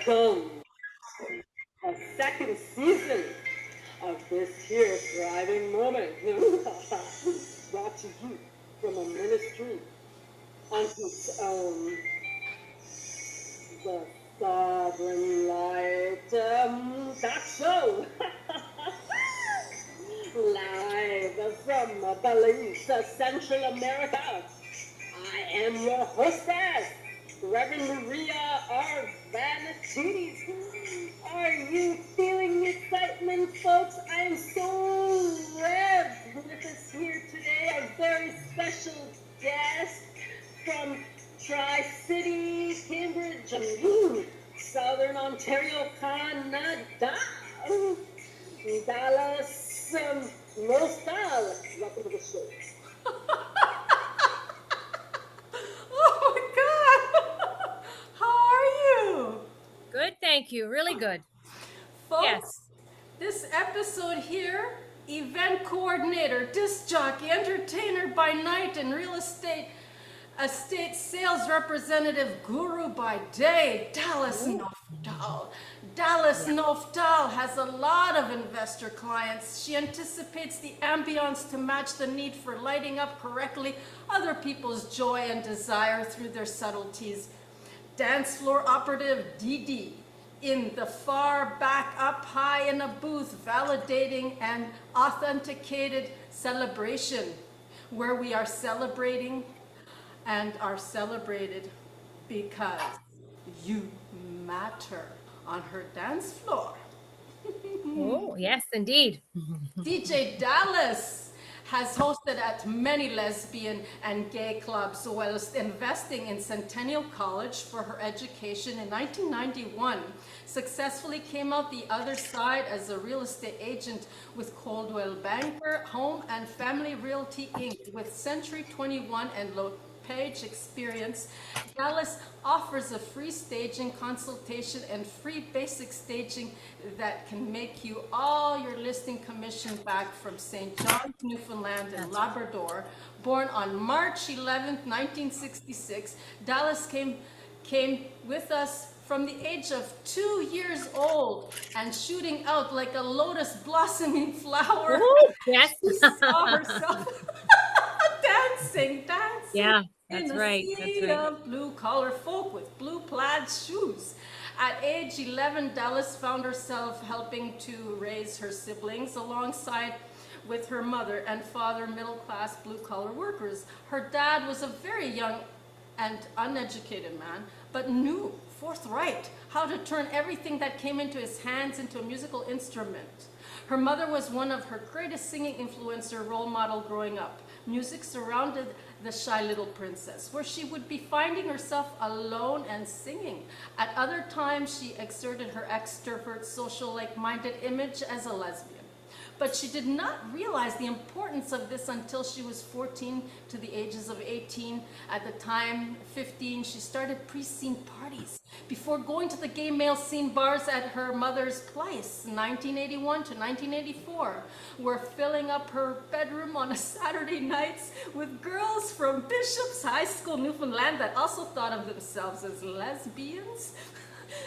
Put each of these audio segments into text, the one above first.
Welcome a second season of this here thriving moment brought to you from a ministry unto its own, the Sovereign Light TalkShow. Live from Belize, Central America. I am your hostess, Reverend Maria R. Vanatides. Are you feeling excitement, folks? I am so revved with us here today, a very special guest from Tri-City, Cambridge, Southern Ontario, Canada, Dallas, Noftall. Welcome to the show. Oh my God! How are you? Good, thank you. Really good. Folks, Yes. this episode here, event coordinator, disc jockey, entertainer by night, and real estate sales representative guru by day, Dallas Noftall. Dallas Noftall has a lot of investor clients. She anticipates the ambience to match the need for lighting up correctly other people's joy and desire through their subtleties. Dance floor operative DD in the far back up high in a booth validating an authenticated celebration where we are celebrating and are celebrated because you matter on her dance floor. Oh, yes, indeed. DJ Dallas has hosted at many lesbian and gay clubs whilst investing in Centennial College for her education in 1991. Successfully came out the other side as a real estate agent with Coldwell Banker Home and Family Realty Inc. with Century 21 and Page experience. Dallas offers a free staging consultation and free basic staging that can make you all your listing commission back from St. John's, Newfoundland and Labrador. Born on March 11th, 1966, Dallas came with us from the age of 2 years old and shooting out like a lotus blossoming flower. Ooh, yes. She saw herself dancing. Yeah, In that's a right. sea That's right. of blue-collar folk with blue plaid shoes. At age 11, Dallas found herself helping to raise her siblings alongside with her mother and father, middle-class blue-collar workers. Her dad was a very young and uneducated man, but knew forthright how to turn everything that came into his hands into a musical instrument. Her mother was one of her greatest singing influencer role model growing up. Music surrounded the shy little princess, where she would be finding herself alone and singing. At other times, she exerted her extrovert, social, like-minded image as a lesbian. But she did not realize the importance of this until she was 14 to the ages of 18. At the time, 15, she started pre-scene parties before going to the gay male scene bars at her mother's place, 1981 to 1984, were filling up her bedroom on a Saturday nights with girls from Bishop's High School, Newfoundland, that also thought of themselves as lesbians.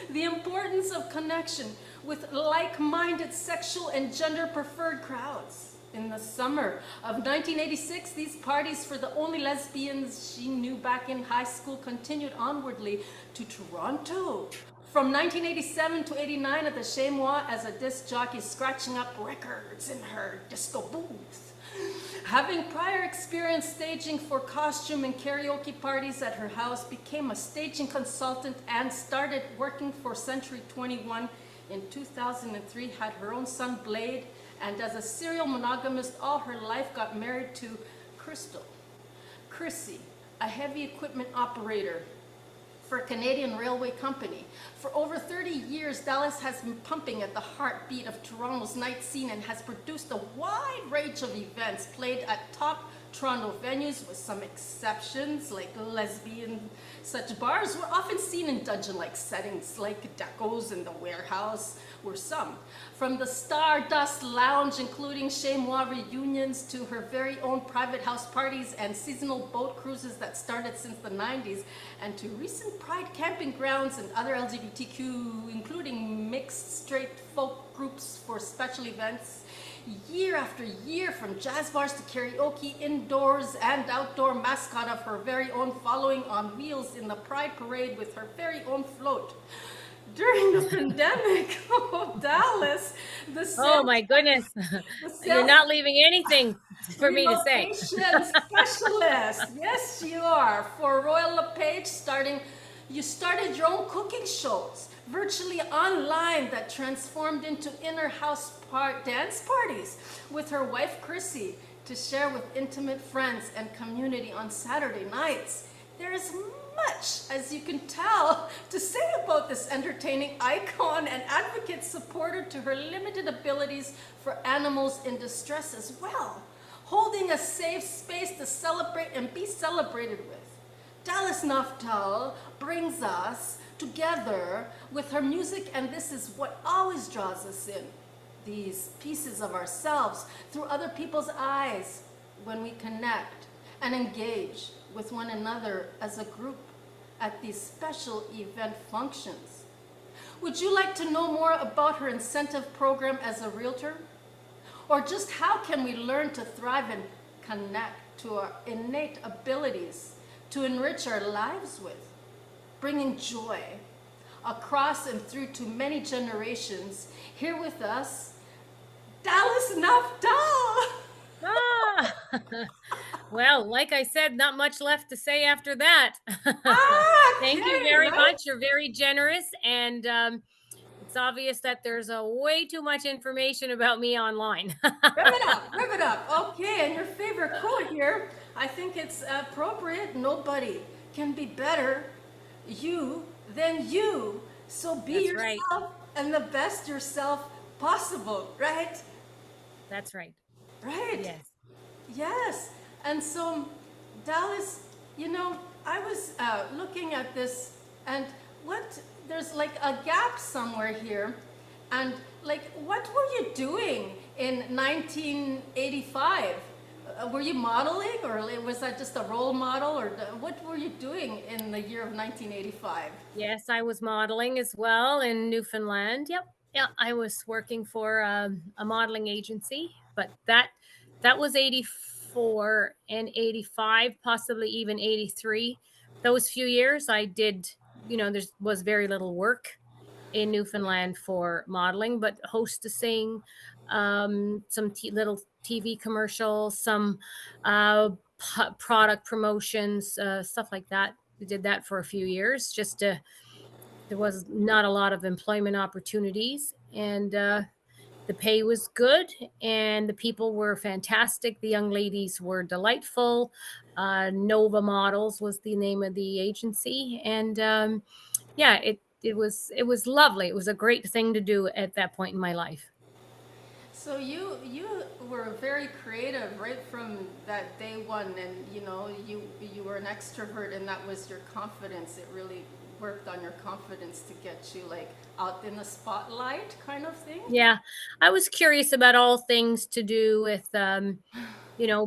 The importance of connection with like-minded sexual and gender-preferred crowds. In the summer of 1986, these parties for the only lesbians she knew back in high school continued onwardly to Toronto. From 1987 to 89 at the Chamois as a disc jockey scratching up records in her disco booth. Having prior experience staging for costume and karaoke parties at her house, became a staging consultant and started working for Century 21 in 2003, had her own son Blade, and as a serial monogamist all her life got married to Crystal. Chrissy, a heavy equipment operator for a Canadian railway company. For over 30 years, Dallas has been pumping at the heartbeat of Toronto's night scene and has produced a wide range of events, played at top Toronto venues, with some exceptions like lesbian such bars, were often seen in dungeon-like settings like decos in the warehouse were some. From the Stardust Lounge, including Chez Moi reunions, to her very own private house parties and seasonal boat cruises that started since the 90s, and to recent pride camping grounds and other LGBTQ, including mixed straight folk groups for special events. Year after year, from jazz bars to karaoke, indoors and outdoor, mascot of her very own following on wheels in the Pride Parade with her very own float. During the pandemic of Dallas, the Oh sales, my goodness. the You're sales not leaving anything for me to say. relocation specialist. Yes, you are. For Royal LePage, you started your own cooking shows, virtually online, that transformed into inner house dance parties with her wife Chrissy to share with intimate friends and community on Saturday nights. There is much, as you can tell, to say about this entertaining icon and advocate supporter to her limited abilities for animals in distress as well, holding a safe space to celebrate and be celebrated with. Dallas Noftall brings us together with her music, and this is what always draws us in. These pieces of ourselves through other people's eyes when we connect and engage with one another as a group at these special event functions. Would you like to know more about her incentive program as a realtor? Or just how can we learn to thrive and connect to our innate abilities to enrich our lives with, bringing joy across and through to many generations? Here with us, Dallas Noftall. Ah, well, like I said, not much left to say after that. Thank you Okay, very right? much. You're very generous. And it's obvious that there's a way too much information about me online. Rev it up, rev it up. Okay, and your favorite quote here, I think it's appropriate. Nobody can be better you than you. So be That's right. yourself and the best yourself possible, right? That's right. Right. Yes. Yes. And so, Dallas, I was looking at this, and there's like a gap somewhere here. And like, what were you doing in 1985? Were you modeling, or was that just a role model, or what were you doing in the year of 1985? Yes, I was modeling as well in Newfoundland. Yep. Yeah, I was working for a modeling agency, but that was 84 and 85, possibly even 83. Those few years I did, there was very little work in Newfoundland for modeling, but hostessing, some little TV commercials, some product promotions, stuff like that. We did that for a few years. There was not a lot of employment opportunities, and the pay was good, and the people were fantastic. The young ladies were delightful. Nova Models was the name of the agency, and yeah, it was lovely. It was a great thing to do at that point in my life. So you were very creative right from that day one, and you were an extrovert, and that was your confidence. It really worked on your confidence to get you like out in the spotlight, kind of thing. Yeah, I was curious about all things to do with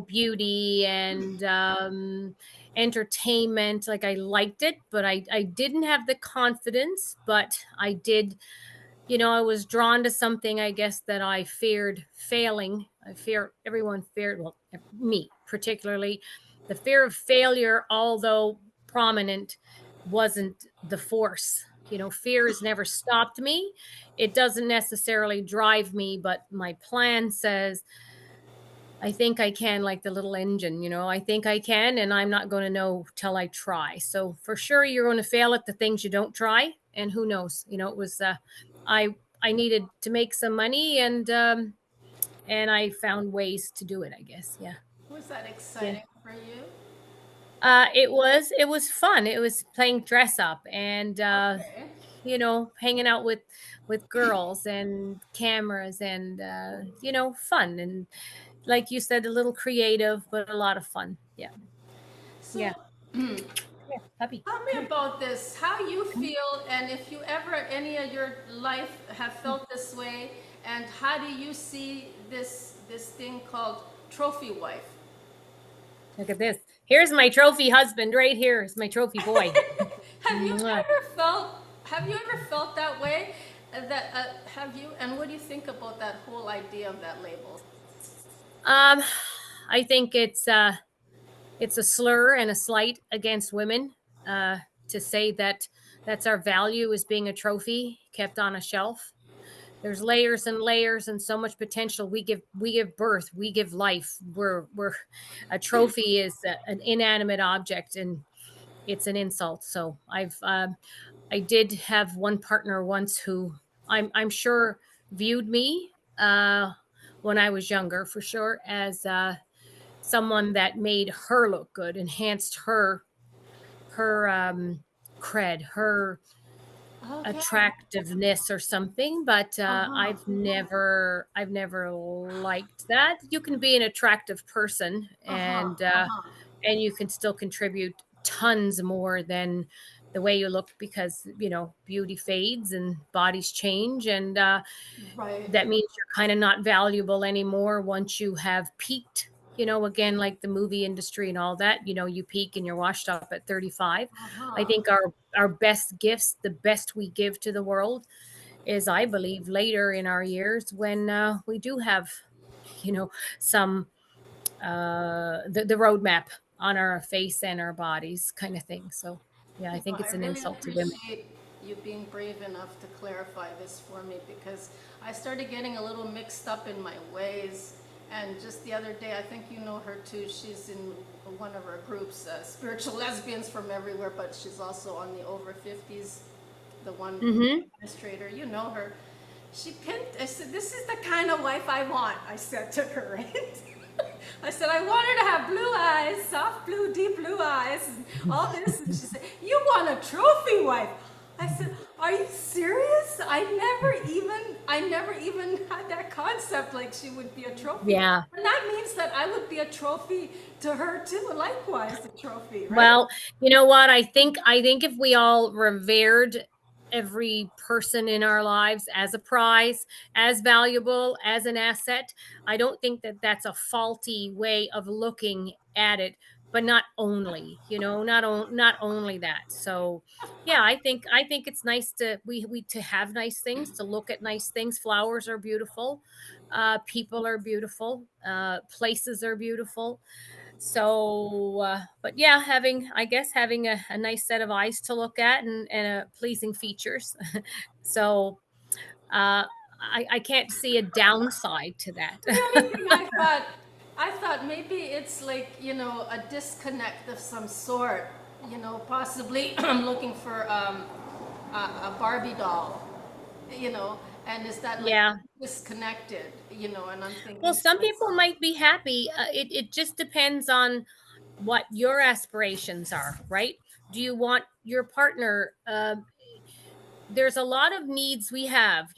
beauty and entertainment. Like, I liked it, but I didn't have the confidence, but I did. I was drawn to something, I guess, that I feared failing. I fear everyone feared, well, me particularly. The fear of failure, although prominent, wasn't the force. Fear has never stopped me. It doesn't necessarily drive me, but my plan says, I think I can, like the little engine, I think I can, and I'm not going to know till I try. So for sure, you're going to fail at the things you don't try. And who knows, it was, I needed to make some money, and I found ways to do it, I guess. Yeah. Was that Yeah. exciting for you? It was fun. It was playing dress up, and Okay. hanging out with girls and cameras, and fun, and like you said, a little creative, but a lot of fun. Yeah. Yeah. So Yeah. Puppy. tell me about this, how you feel, and if you ever, any of your life have felt this way, and how do you see this thing called trophy wife? Look at this. Here's my trophy husband right here. Is my trophy boy. Have you Mwah. ever felt, have you ever felt that way? That have you? And what do you think about that whole idea of that label? Um, I think it's a slur and a slight against women uh, to say that that's our value as being a trophy kept on a shelf. There's layers and layers and so much potential. We give birth, we give life. We're a trophy is an inanimate object, and it's an insult. So I did have one partner once who I'm sure viewed me when I was younger, for sure, as someone that made her look good, enhanced her cred, her Okay. attractiveness or something. But Uh-huh. I've never liked that. You can be an attractive person, Uh-huh. Uh-huh. and you can still contribute tons more than the way you look, because beauty fades and bodies change, and Right. that means you're kind of not valuable anymore once you have peaked. Again, like the movie industry and all that, you peak and you're washed up at 35. I Uh-huh. think our best gifts, the best we give to the world, is, I believe, later in our years, when we do have you know some the roadmap on our face and our bodies, kind of thing. So yeah, I think I it's an really insult to women. appreciate you being brave enough to clarify this for me, because I started getting a little mixed up in my ways. And just the other day, I think you know her too. She's in one of our groups, Spiritual Lesbians from Everywhere, but she's also on the over 50s, the one Hmm. administrator. You know her. She pinned, I said, "This is the kind of wife I want," I said to her, right? I said, "I want her to have blue eyes, soft blue, deep blue eyes, and all this." And she said, "You want a trophy wife?" I said, "Are you serious? I never even had that concept, like she would be a trophy. Yeah. And that means that I would be a trophy to her too, likewise a trophy, right?" Well, you know what? I think if we all revered every person in our lives as a prize, as valuable, as an asset, I don't think that that's a faulty way of looking at it. But not only, not only that. So, yeah, I think it's nice to have nice things, to look at nice things. Flowers are beautiful, people are beautiful, places are beautiful. So, but yeah, having a nice set of eyes to look at, and pleasing features. So, I can't see a downside to that. The only thing I thought maybe it's like, a disconnect of some sort. Possibly I'm looking for a Barbie doll, you know, and is that like Yeah. disconnected, and I'm Well, thinking to some people myself, might be happy. It just depends on what your aspirations are, right? Do you want your partner? There's a lot of needs we have,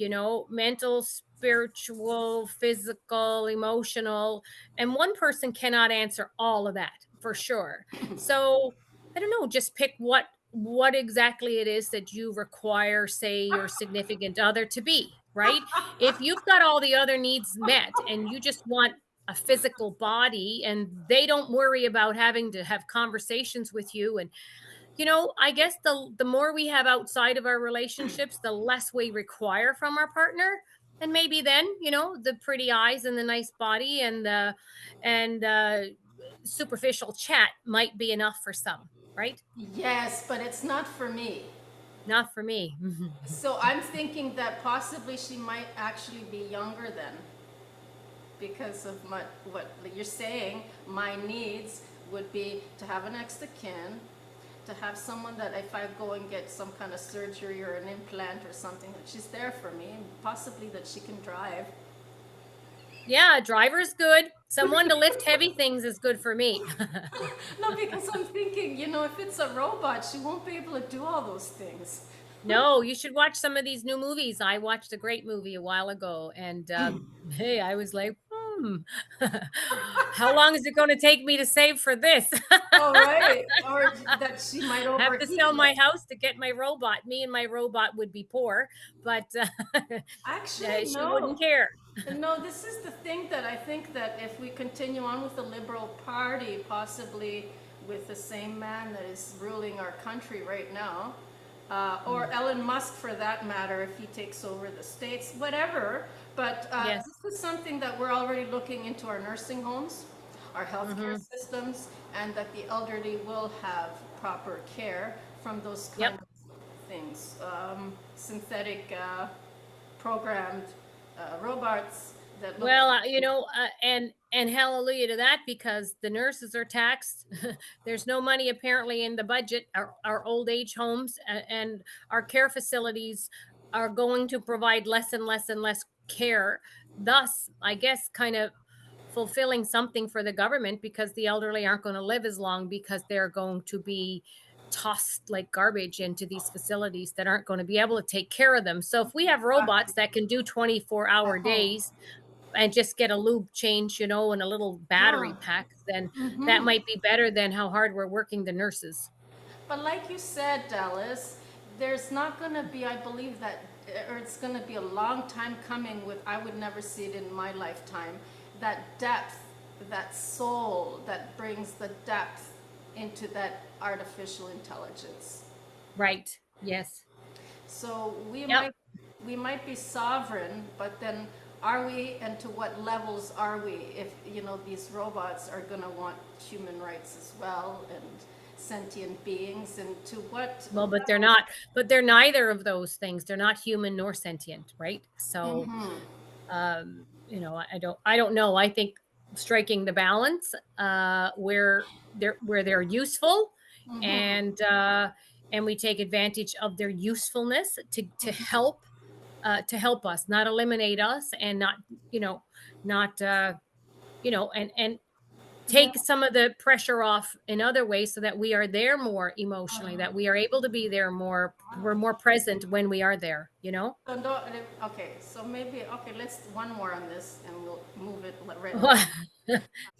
mental, spiritual, physical, emotional, and one person cannot answer all of that, for sure. So I don't know, just pick what exactly it is that you require, say, your significant other to be, right? If you've got all the other needs met and you just want a physical body, and they don't worry about having to have conversations with you, and I guess the more we have outside of our relationships, the less we require from our partner. And maybe then, the pretty eyes and the nice body and superficial chat might be enough for some, right? yes, but it's not for me. Not for me. So I'm thinking that possibly she might actually be younger then, because of what you're saying. My needs would be to have an next of kin, to have someone that if I go and get some kind of surgery or an implant or something, that she's there for me, and possibly that she can drive. Yeah, driver's good. Someone to lift heavy things is good for me. No, because I'm thinking, if it's a robot, she won't be able to do all those things. No, you should watch some of these new movies. I watched a great movie a while ago, and hey, I was like, How long is it going to take me to save for this? Oh, right. Or that she might I have to overheat. sell my house to get my robot. Me and my robot would be poor, but Actually, she no. wouldn't care. No, this is the thing that I think that if we continue on with the Liberal Party, possibly with the same man that is ruling our country right now, or Elon Musk for that matter, if he takes over the states, whatever. But Yes. this is something that we're already looking into our nursing homes, our healthcare Hmm. systems, and that the elderly will have proper care from those Yep. kind of things. Synthetic programmed robots that look. Well, and hallelujah to that, because the nurses are taxed. There's no money apparently in the budget. Our old age homes and our care facilities are going to provide less and less and less care. Thus, I guess, kind of fulfilling something for the government, because the elderly aren't going to live as long, because they're going to be tossed like garbage into these facilities that aren't going to be able to take care of them. So if we have robots that can do 24-hour days and just get a lube change, and a little battery Yeah. pack, then that Hmm. might be better than how hard we're working the nurses. But like you said, Dallas, there's not going to be, I believe that, or it's going to be a long time coming with, I would never see it in my lifetime, that depth, that soul that brings the depth into that artificial intelligence. Right. Yes. So Yep. we might be sovereign, but then are we, and to what levels are we, if these robots are going to want human rights as well, and sentient beings, and to what Well, but they're level? not, but they're neither of those things. They're not human nor sentient, right? So, Hmm. I don't know. I think striking the balance, where they're useful, Hmm. and we take advantage of their usefulness to help us, not eliminate us, and not, not, and Yeah. take some of the pressure off in other ways, so that we are there more emotionally, that we are able to be there more, we're more present when we are there. So okay, so maybe, okay, let's one more on this and we'll move it right along.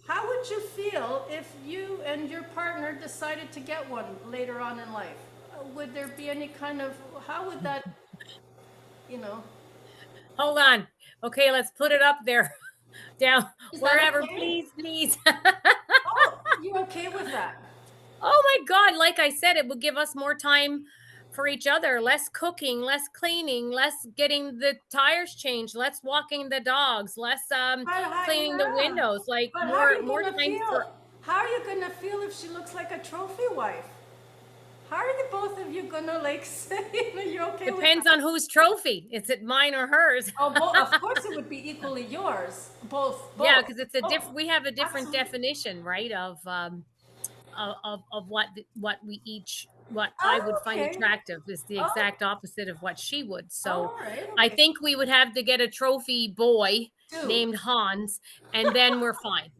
How would you feel if you and your partner decided to get one later on in life? Would there be any kind of, how would that, you know, Hold on. Okay, let's put it up there. Down is that wherever, okay? please, please. Oh, you're okay with that? Oh my God, like I said, it would give us more time for each other, less cooking, less cleaning, less getting the tires changed, less walking the dogs, less cleaning the Yeah. windows, like But how are more you more gonna time feel? for. How are you gonna feel if she looks like a trophy wife? How are the both of you gonna like say you're okay with Depends that? on whose trophy. Is it mine or hers? Oh, of course it would be equally yours. Both, Yeah, both. because it's a Oh, we have a different absolutely. definition, right? Of what I would Oh, find okay. attractive is the Oh, exact opposite of what she would. So all right. I Okay. think we would have to get a trophy boy Two. named Hans, and then we're fine.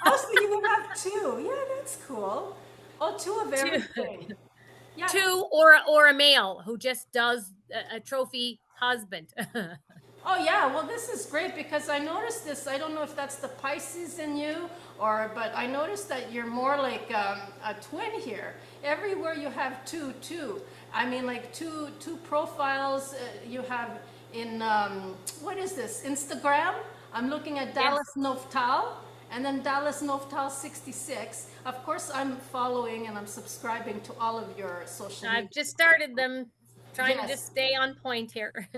Oh, so you would have two. Yeah, that's cool. Oh, two of two, everything. Yeah. two, or a male who just does a trophy husband. Oh yeah, well this is great because I noticed this. I don't know if that's the Pisces in you, but I noticed that you're more like a twin here. Everywhere you have two. I mean, like two profiles you have in what is this? Instagram. I'm looking at Yes, Dallas Noftall, and then Dallas Noftall 66. Of course, I'm following and I'm subscribing to all of your social I've media. just started them, trying to just Yes. stay on point here.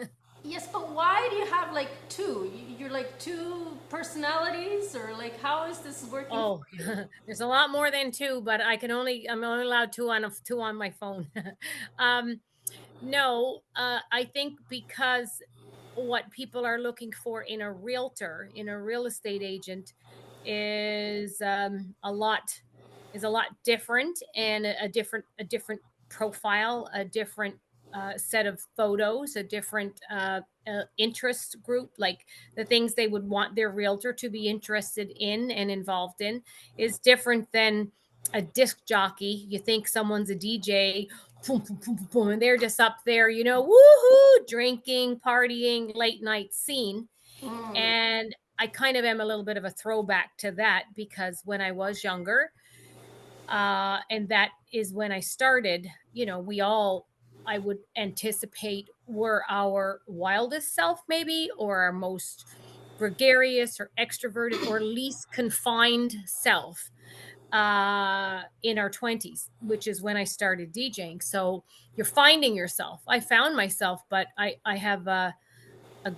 Yes, but why do you have like two? You're like two personalities, or like how is this working for Oh, you? there's a lot more than two, but I'm only allowed two on my phone. um, no, I think because what people are looking for in a realtor, in a real estate agent, is a lot different, and a different profile, a different set of photos, a different interest group, like the things they would want their realtor to be interested in and involved in, is different than a disc jockey. You think someone's a DJ, boom, boom, boom, boom, boom, and they're just up there, woohoo, drinking, partying, late night scene. Mm, And I kind of am a little bit of a throwback to that, because when I was younger, and that is when I started, we all, I would anticipate, were our wildest self, maybe, or our most gregarious or extroverted or least confined self, in our 20s, which is when I started DJing. So you're finding yourself. I found myself, but I have a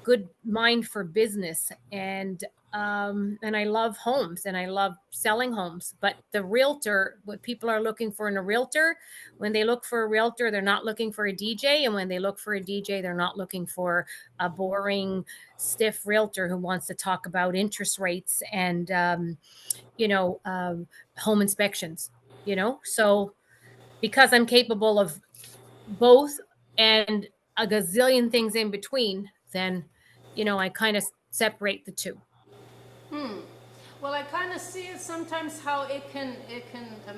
good mind for business, and I love homes, and I love selling homes. But the realtor, what people are looking for in a realtor, when they look for a realtor, they're not looking for a DJ, and when they look for a DJ, they're not looking for a boring, stiff realtor who wants to talk about interest rates and you know um, home inspections. So because I'm capable of both and a gazillion things in between, then I kind of separate the two. Well, I kind of see it sometimes how it can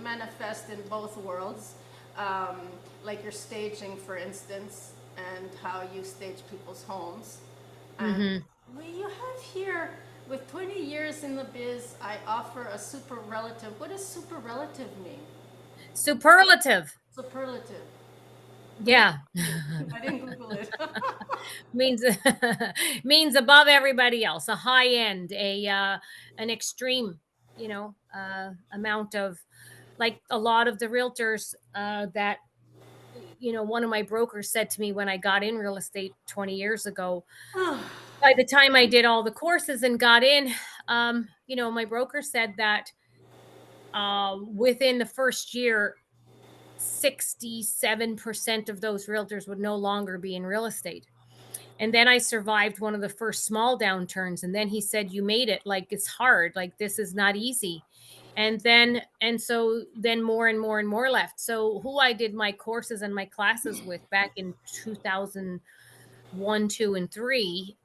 manifest in both worlds, um, like your staging, for instance, and how you stage people's homes. And Hmm. you have here, with 20 years in the biz, I offer a super relative. What does super relative mean? Superlative. Superlative. Yeah. I didn't Google it. means means above everybody else, a high end, a an extreme, amount of, like a lot of the realtors, that one of my brokers said to me when I got in real estate 20 years ago. By the time I did all the courses and got in, my broker said that within the first year, 67% of those realtors would no longer be in real estate. And then I survived one of the first small downturns. And then he said, "You made it. Like, it's hard. Like, this is not easy." And so then more and more and more left. So who I did my courses and my classes with back in 2001, 2, and 3,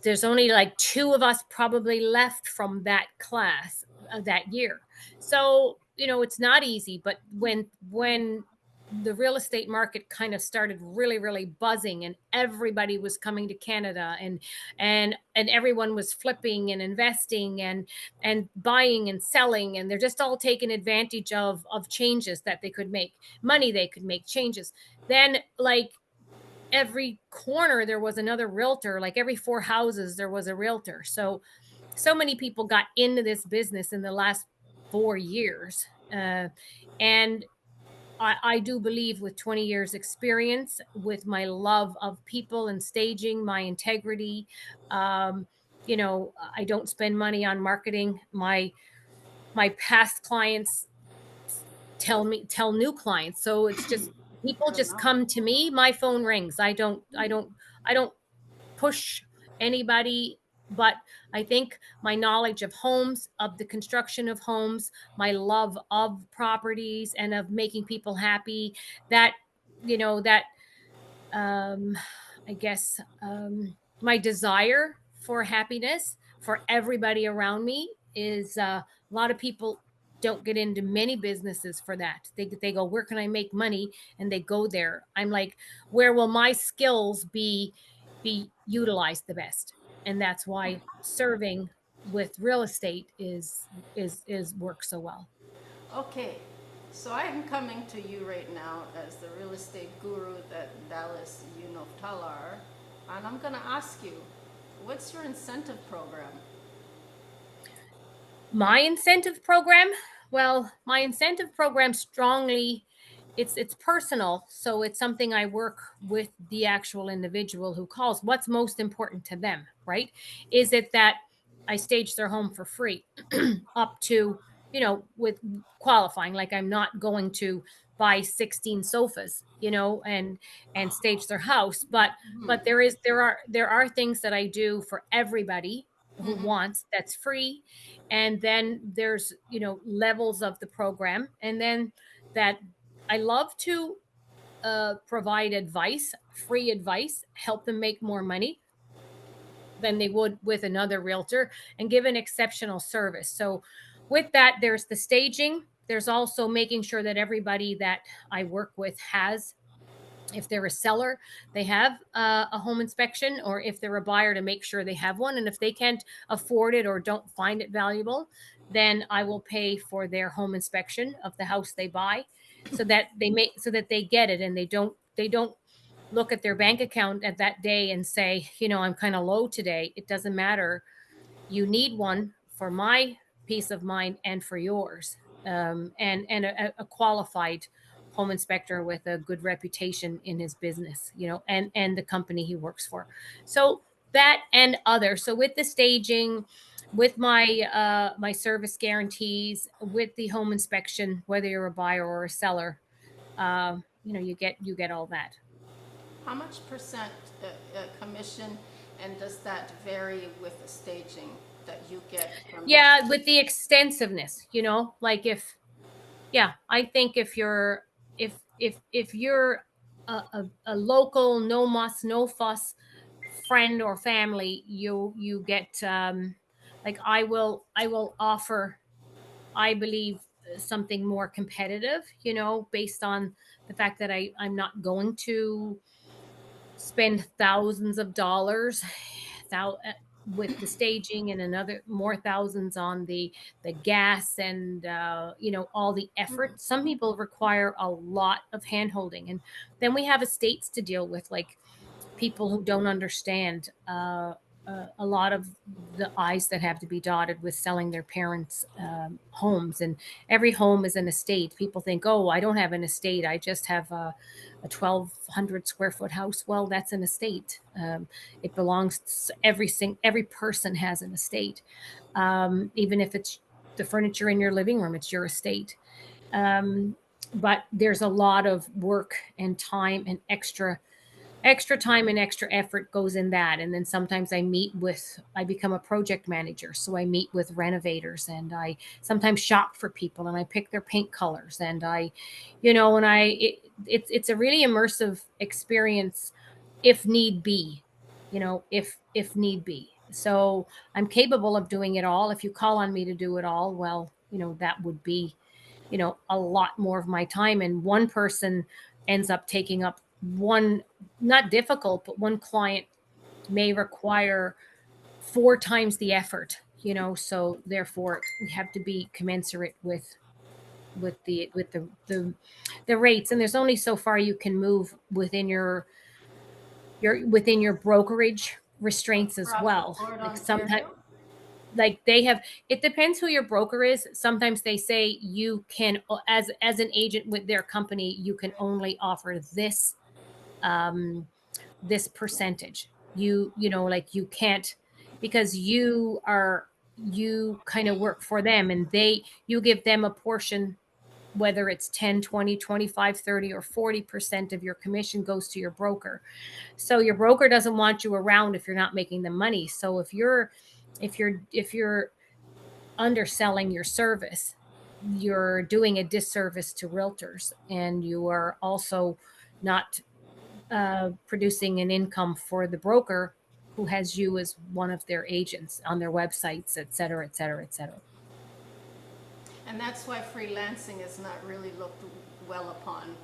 there's only like two of us probably left from that class, that year. So it's not easy. But when the real estate market kind of started really really buzzing, and everybody was coming to Canada, and everyone was flipping and investing and buying and selling, and they're just all taking advantage of changes that they could make, money they could make, changes. Then, like, every corner there was another realtor, like every four houses there was a realtor. So many people got into this business in the last 4 years, and I do believe, with 20 years experience, with my love of people and staging, my integrity, I don't spend money on marketing. My past clients tell new clients. So it's just, people Word of just mouth. come to me. My phone rings. I don't push anybody. But I think my knowledge of homes, of the construction of homes, my love of properties and of making people happy, that that um I guess, my desire for happiness for everybody around me is, a lot of people don't get into many businesses for that. They go, "Where can I make money?" And they go there. I'm like, "Where will my skills be utilized the best?" And that's why serving with real estate is works so well. Okay, so I'm coming to you right now as the real estate guru that Dallas, you Noftall are, and I'm gonna ask you, what's your incentive program? My incentive program, well, my incentive program strongly, it's personal, so it's something I work with the actual individual who calls. What's most important to them, right? Is it that I stage their home for free, up to, with qualifying, like I'm not going to buy 16 sofas, and stage their house. But there are things that I do for everybody who Mm-hmm. wants, that's free. And then there's, levels of the program. And then that I love to provide advice, free advice, help them make more money than they would with another realtor, and give an exceptional service. So with that, there's the staging. There's also making sure that everybody that I work with has If they're a seller, they have a home inspection, or if they're a buyer, to make sure they have one. And if they can't afford it or don't find it valuable, then I will pay for their home inspection of the house they buy, so that they get it, and they don't look at their bank account at that day and say, I'm kind of low today. It doesn't matter. You need one for my peace of mind and for yours, and a qualified home inspector with a good reputation in his business, and the company he works for. So that and other. So with the staging, with my service guarantees, with the home inspection, whether you're a buyer or a seller, you get all that. How much percent commission, and does that vary with the staging that you get from the? Yeah, with the extensiveness, like if yeah, I think if you're a local, no muss, no fuss friend or family, you get, like, I will offer, I believe, something more competitive, based on the fact that I'm not going to spend thousands of dollars, thou- uh, with the staging, and another more thousands on the gas, and all the effort. Some people require a lot of hand holding, and then we have estates to deal with, like people who don't understand, a lot of the I's that have to be dotted with selling their parents' homes. And every home is an estate. People think, oh, I don't have an estate. I just have a 1,200 square foot house. Well, that's an estate. It belongs to every person has an estate. Even if it's the furniture in your living room, it's your estate. Um, but there's a lot of work and time and extra time and extra effort goes in that. And then sometimes I become a project manager, so I meet with renovators, and I sometimes shop for people, and I pick their paint colors, and I you know and I it's a really immersive experience, if need be, if need be. So I'm capable of doing it all. If you call on me to do it all, well, that would be, a lot more of my time. And one person ends up taking up one, not difficult, but one client may require 4 times the effort, so therefore we have to be commensurate with the rates. And there's only so far you can move within your brokerage restraints as Across the well. board, Like sometimes, Ontario? like they have, it depends who your broker is. Sometimes they say you can, as an agent with their company, you can only offer um this percentage. Like you can't, because you kind of work for them, and you give them a portion, whether it's 10, 20, 25, 30, or 40% of your commission goes to your broker. So your broker doesn't want you around if you're not making them money. So if you're underselling your service, you're doing a disservice to realtors, and you are also not producing an income for the broker, who has you as one of their agents on their websites, et cetera, et cetera, et cetera. And that's why freelancing is not really looked well upon,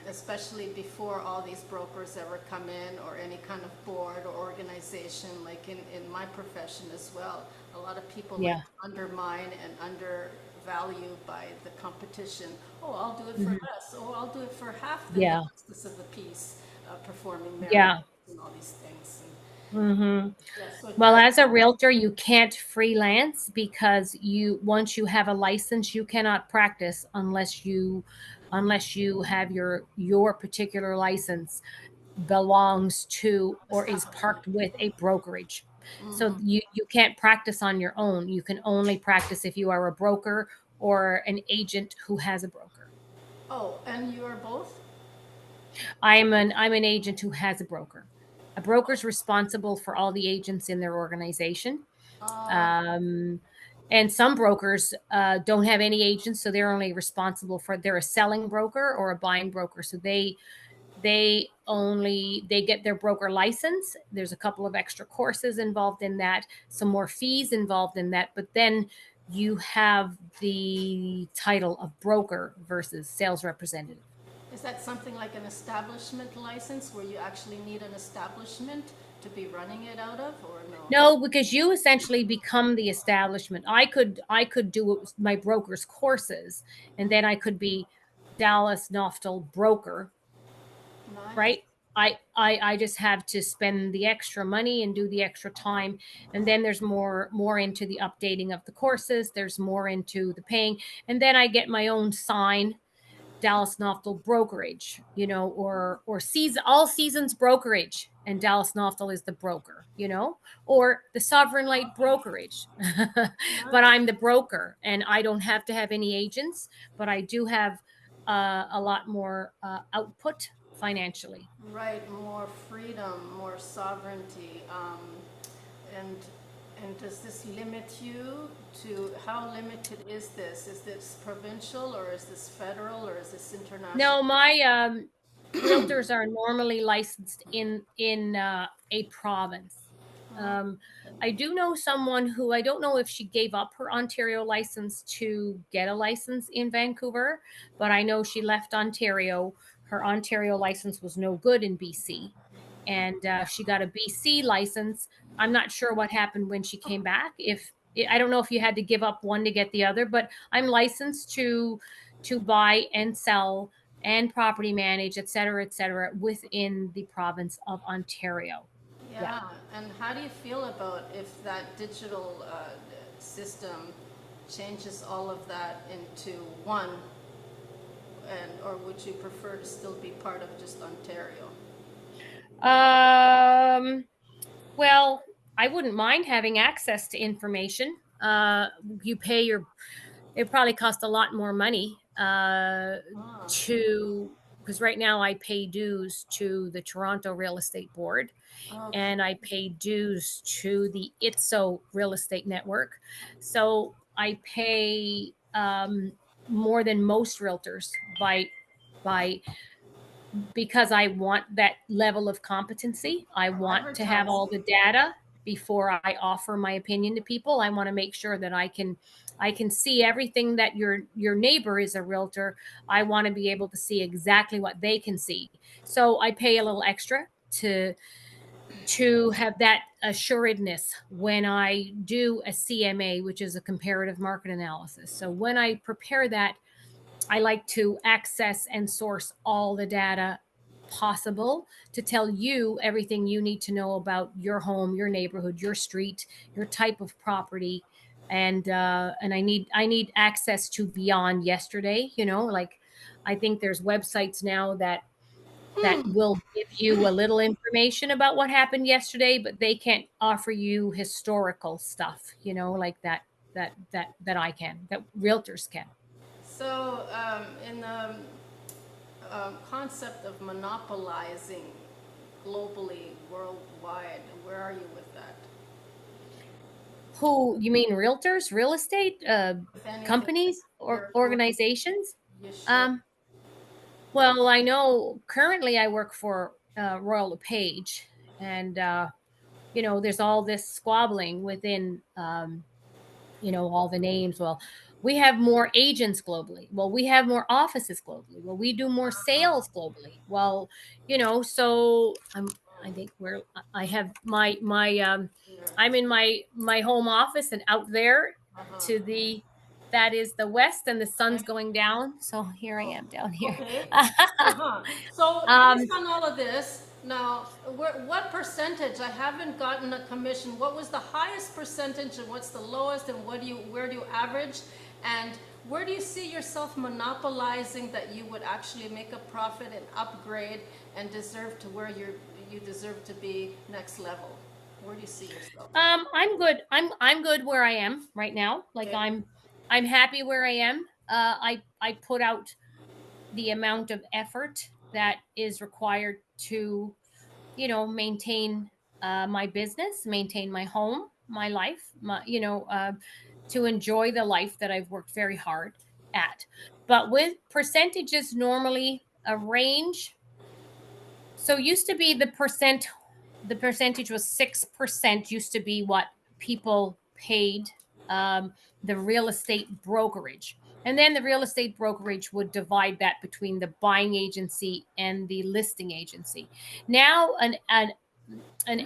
especially before all these brokers ever come in, or any kind of board or organization, like in my profession as well. A lot of people like Yeah. to undermine and undervalue by the competition. Oh, I'll do it for Mhm. less. Oh, I'll do it for half the Yeah. cost of the piece, performing memoirs Yeah. and all these things. And Hmm. yeah, so it Well, does. as a realtor, you can't freelance, because once you have a license, you cannot practice unless you have your particular license belongs to or is Establishment. parked with a brokerage. So Hmm. you can't practice on your own. You can only practice if you are a broker or an agent who has a broker. Oh, and you are both? I'm an agent who has a broker. A broker's responsible for all the agents in their organization. Uh, Um, and some brokers don't have any agents, so they're only responsible for, they're a selling broker or a buying broker. So they get their broker license. There's a couple of extra courses involved in that, some more fees involved in that, but then you have the title of broker versus sales representative. Is that something like an establishment license where you actually need an establishment to be running it out of, or no? No, because you essentially become the establishment. I could do my broker's courses, and then I could be Dallas Noftall broker, Nice. right? I just have to spend the extra money and do the extra time, and then there's more into the updating of the courses. There's more into the paying, and then I get my own sign, Dallas Noftall brokerage, or season all seasons brokerage, and Dallas Noftall is the broker, or the Sovereign Light brokerage. But Nice. I'm the broker, and I don't have to have any agents, but I do have a lot more output financially. Right, more freedom, more sovereignty, and and does this limit you to, how limited is this? Is this provincial, or is this federal, or is this international? No, my realtors are normally licensed in a province. Um, I do know someone who, I don't know if she gave up her Ontario license to get a license in Vancouver, but I know she left Ontario. Her Ontario license was no good in BC, and she got a BC license. I'm not sure what happened when she came back. If I don't know if you had to give up one to get the other, but I'm licensed to buy and sell and property manage, et cetera, within the province of Ontario. Yeah. Yeah, and how do you feel about if that digital system changes all of that into one, and or would you prefer to still be part of just Ontario? Um, well, I wouldn't mind having access to information. You pay your, it probably costs a lot more money Ah, to, because right now I pay dues to the Toronto Real Estate Board, okay. and I pay dues to the ITSO Real Estate Network. So I pay more than most realtors by because I want that level of competency. I want to have all the Advertising. data before I offer my opinion to people. I want to make sure that I can see everything that your neighbor is a realtor. I want to be able to see exactly what they can see. So I pay a little extra to have that assuredness when I do a CMA, which is a comparative market analysis. So when I prepare that, I like to access and source all the data possible to tell you everything you need to know about your home, your neighborhood, your street, your type of property. And I need access to beyond yesterday, like I think there's websites now that will give you a little information about what happened yesterday, but they can't offer you historical stuff, like that I can, that realtors can. So, in the concept of monopolizing globally, worldwide, where are you with that? Who, you mean realtors, real estate, If anything, companies or your group, organizations? you should. Um, well, I know currently I work for Royal LePage, and there's all this squabbling within all the names. Well, we have more agents globally. Well, we have more offices globally. Well, we do more sales globally. Well, so I think I have I'm in my home office, and out there Uh-huh. to the that is the west, and the sun's Okay. going down. So here I Oh, am down here. okay. Uh-huh. So um, based on all of this, now, what percentage? I haven't gotten a commission. What was the highest percentage, and what's the lowest, and where do you average, and where do you see yourself monopolizing that you would actually make a profit and upgrade and deserve to where you deserve to be next level? Where do you see yourself? I'm good. I'm good where I am right now. Like Okay. I'm happy where I am. I put out the amount of effort that is required to, maintain my business, maintain my home, my life, to enjoy the life that I've worked very hard at. But with percentages, normally a range. So used to be the percentage was 6% used to be what people paid the real estate brokerage. And then the real estate brokerage would divide that between the buying agency and the listing agency. Now, an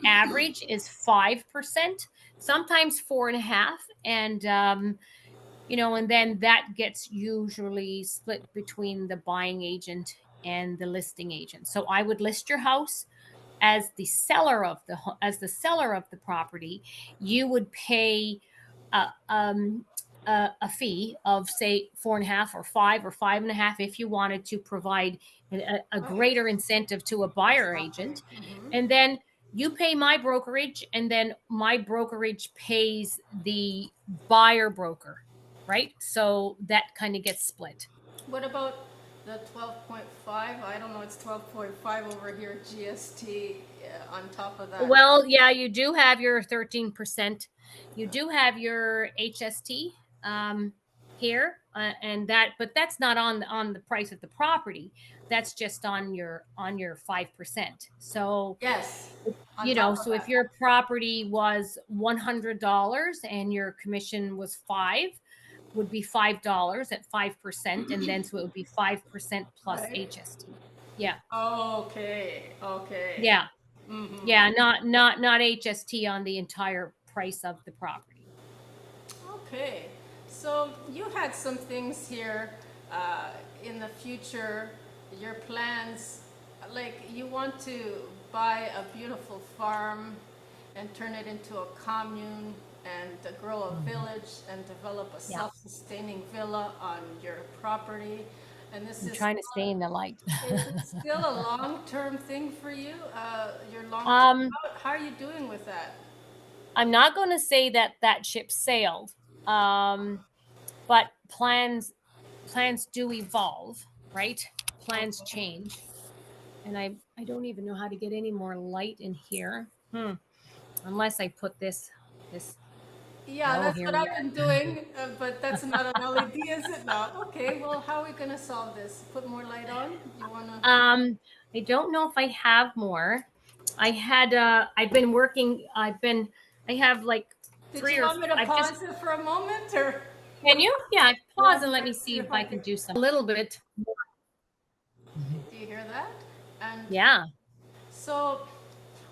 average is 5%, sometimes 4.5%. And then that gets usually split between the buying agent and the listing agent. So I would list your house as the seller of the property. You would pay a fee of, say, 4.5% or 5% or 5.5% if you wanted to provide a Right. greater incentive to a buyer Exactly. agent. And then you pay my brokerage, and then my brokerage pays the buyer broker, right? So that kind of gets split. What about the 12.5? I don't know, it's 12.5 over here, GST on top of that. Well, yeah, you do have your 13%. You do have your HST here, but that's not on the price of the property. That's just on your 5%. So, Yes, on top of so if that. your property was $100 and your commission was 5, would be $5 at 5%, and then so it would be 5% plus Right? HST. Yeah, Okay, okay. yeah. Yeah, not HST on the entire price of the property. Okay, so you had some things here in the future, your plans, like you want to buy a beautiful farm and turn it into a commune and grow a Mhm. village and develop a Yeah, self-sustaining villa on your property. And this I'm is, trying to stay in the light. is it still a long-term thing for you? Your long-term, um, how are you doing with that? I'm not going to say that that ship sailed, but plans do evolve, right? Plans Okay. change, and I don't even know how to get any more light in here. Unless I put this. Yeah, Oh, that's here what we I've been doing, but that's not an LED, is it now? Okay, well, how are we gonna solve this? Put more light on? You wanna? are. I don't know if I have more. I've been working. I have like Did you three or want me to I've just pause it for a moment, or Can you? Yeah, you pause want and me let to me see see if if I I can can? do some a little bit. Mhm. Do you hear that? And Yeah. so,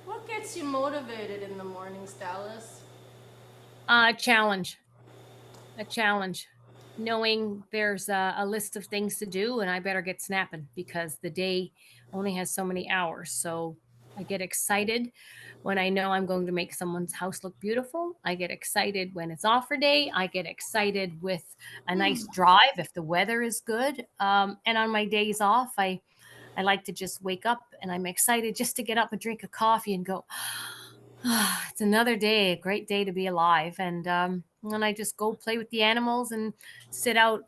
what gets you motivated in the mornings, Dallas? Challenge. A challenge. Knowing there's a list of things to do and I better get snapping because the day only has so many hours. So I get excited when I know I'm going to make someone's house look beautiful. I get excited when it's offer day. I get excited with a nice drive if the weather is good. And on my days off, I like to just wake up and I'm excited just to get up and drink a coffee and go, it's another day, a great day to be alive. And I just go play with the animals and sit out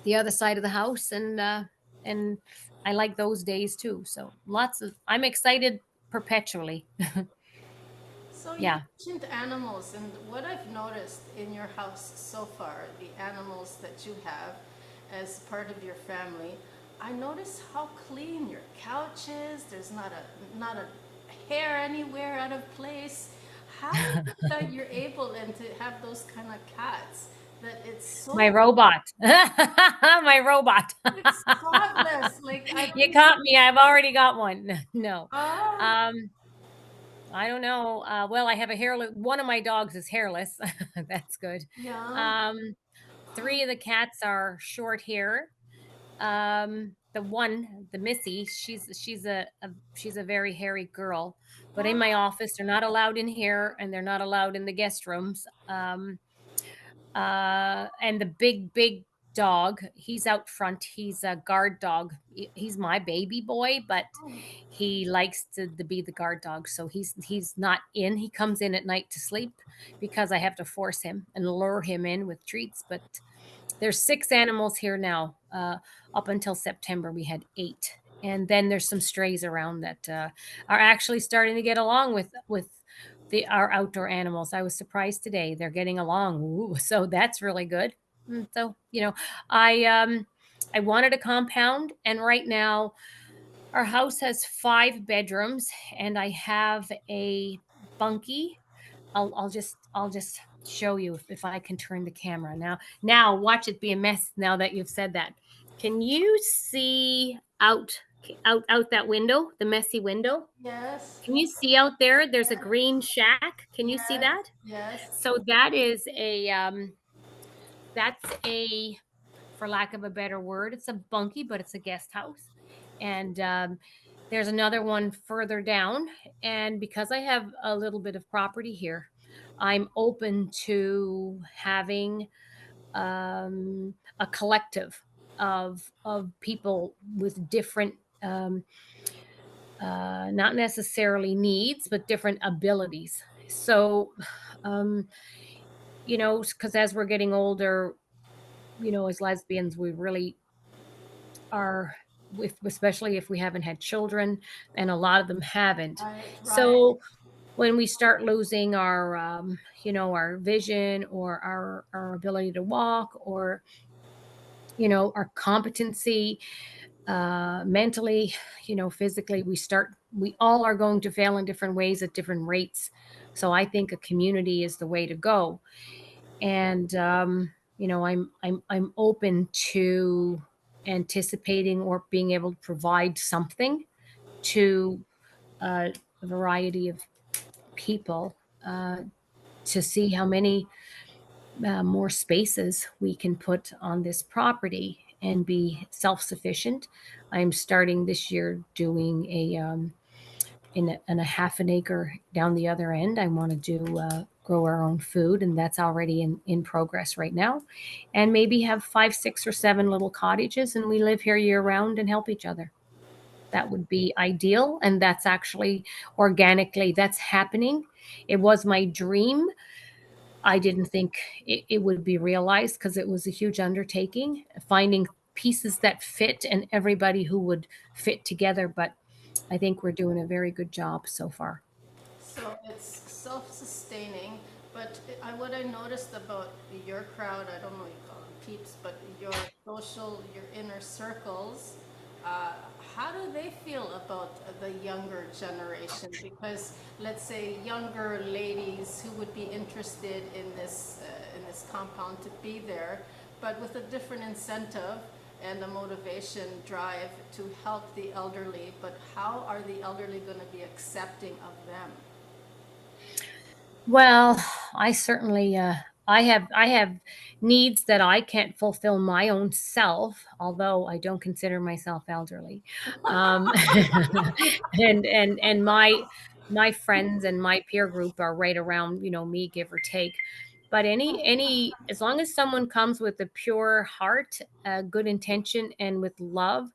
the other side of the house and I like those days too. So I'm excited perpetually. So you Yeah. mentioned animals, and what I've noticed in your house so far, the animals that you have as part of your family, I notice how clean your couch is. There's not a hair anywhere out of place. How is it that you're able and to have those kind of cats that My so robot. My robot. it's spotless? Like I've You been caught me. I've already got one. No. ah Um, I don't know. Well, I have a hairless. One of my dogs is hairless. That's good. yeah. Um, Three of the cats are short hair. The Missy, she's a very hairy girl. But in my Ah, office, they're not allowed in here, and they're not allowed in the guest rooms. And the big dog, he's out front. He's a guard dog. He's my baby boy, but he likes to be the guard dog. So he's not in. He comes in at night to sleep because I have to force him and lure him in with treats. But there's 6 animals here now. Up until September, we had 8, and then there's some strays around that are actually starting to get along with our outdoor animals. I was surprised today; they're getting along. Ooh, so that's really good. So I wanted a compound, and right now our house has 5 bedrooms, and I have a bunkie I'll just show you if I can turn the camera now. Now watch it be a mess now that you've said that. Can you see out that window, the messy window? Yes. Can you see out there? There's a green shack. Can you see Yes. that? Yes. So that is that's a, for lack of a better word, it's a bunkie, but it's a guest house. And there's another one further down. And because I have a little bit of property here, I'm open to having a collective of people with different not necessarily needs, but different abilities. So, um, because as we're getting older, as lesbians, we really are, especially if we haven't had children, and a lot of them haven't. Right. Right. So when we start losing our, our vision or our ability to walk, or our competency, mentally, physically, we all are going to fail in different ways at different rates. So I think a community is the way to go. And I'm open to anticipating or being able to provide something to a variety of people, to see how many more spaces we can put on this property and be self-sufficient. I'm starting this year doing in a half an acre down the other end. I want to do grow our own food, and that's already in progress right now. And maybe have 5, 6, or 7 little cottages, and we live here year round and help each other. That would be ideal, and that's actually organically that's happening. It was my dream. I didn't think it would be realized because it was a huge undertaking, finding pieces that fit and everybody who would fit together. But I think we're doing a very good job so far. So it's self-sustaining, but what I noticed about your crowd, I don't know what you call them peeps, but your social, your inner circles, uh, how do they feel about the younger generation? Because let's say younger ladies who would be interested in this compound to be there, but with a different incentive and a motivation drive to help the elderly, but how are the elderly going to be accepting of them? Well, I certainly I have needs that I can't fulfill my own self, although I don't consider myself elderly. Um, and my friends and my peer group are right around, me, give or take. But any as long as someone comes with a pure heart, good intention, and with love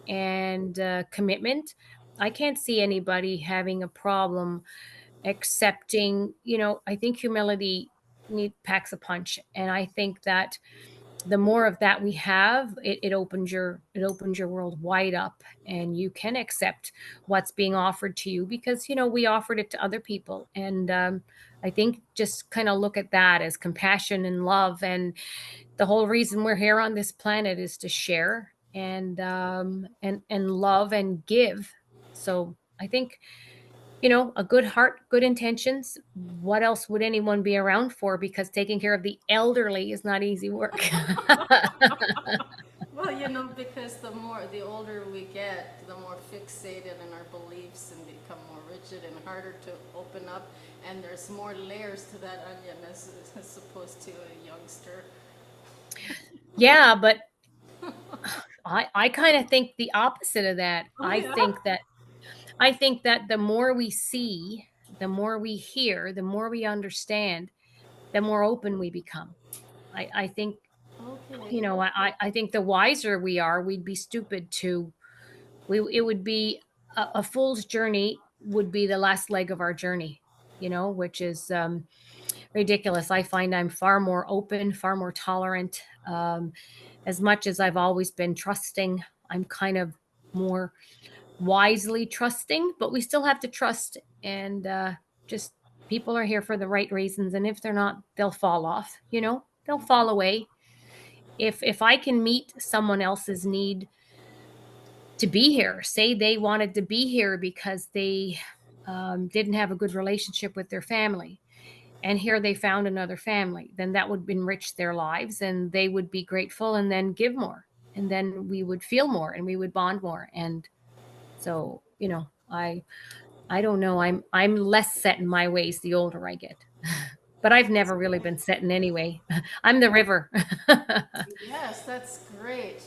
and commitment, I can't see anybody having a problem accepting. I think humility packs a punch, and I think that the more of that we have, it opens your world wide up, and you can accept what's being offered to you because we offered it to other people. And I think just kind of look at that as compassion and love, and the whole reason we're here on this planet is to share and love and give. So I think, a good heart, good intentions. What else would anyone be around for? Because taking care of the elderly is not easy work. Well, because the older we get, the more fixated in our beliefs and become more rigid and harder to open up. And there's more layers to that onion as opposed to a youngster. Yeah, but I kind of think the opposite of that. Oh, I yeah. think that I think that the more we see, the more we hear, the more we understand, the more open we become. I think, Okay. I think the wiser we are, we'd be stupid to it would be a fool's journey would be the last leg of our journey, which is ridiculous. I find I'm far more open, far more tolerant. As much as I've always been trusting, I'm kind of more wisely trusting, but we still have to trust. And just people are here for the right reasons. And if they're not, they'll fall off, they'll fall away. If I can meet someone else's need to be here, say they wanted to be here because they didn't have a good relationship with their family, and here they found another family, then that would enrich their lives and they would be grateful and then give more. And then we would feel more and we would bond more. And so, I don't know. I'm less set in my ways the older I get. But I've never really been set in any way. I'm the river. Yes, that's great,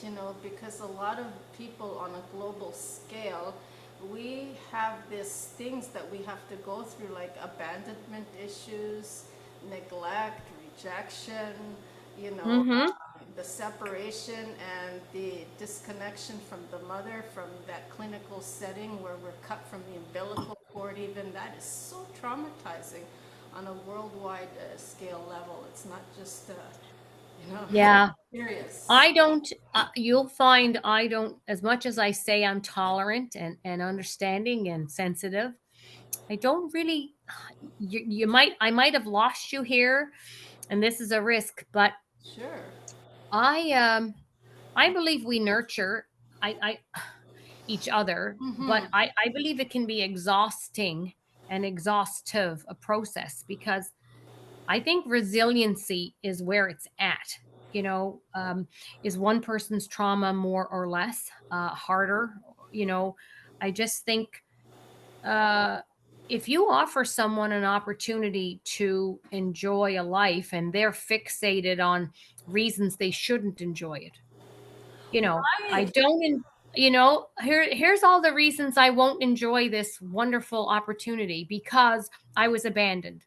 because a lot of people on a global scale, we have these things that we have to go through, like abandonment issues, neglect, rejection, Mhm. the separation and the disconnection from the mother, from that clinical setting where we're cut from the umbilical cord, even that is so traumatizing on a worldwide scale level. It's not just, Yeah. serious. I don't you'll find I don't, as much as I say I'm tolerant and understanding and sensitive, I don't really, I might have lost you here, and this is a risk, but Sure. I I believe we nurture I each other, but Mm-hmm. I believe it can be exhausting and exhaustive a process, because I think resiliency is where it's at. You know, is one person's trauma more or less harder? You know, I just think uh, if you offer someone an opportunity to enjoy a life and they're fixated on reasons they shouldn't enjoy it, I Right. don't, here's all the reasons I won't enjoy this wonderful opportunity: because I was abandoned,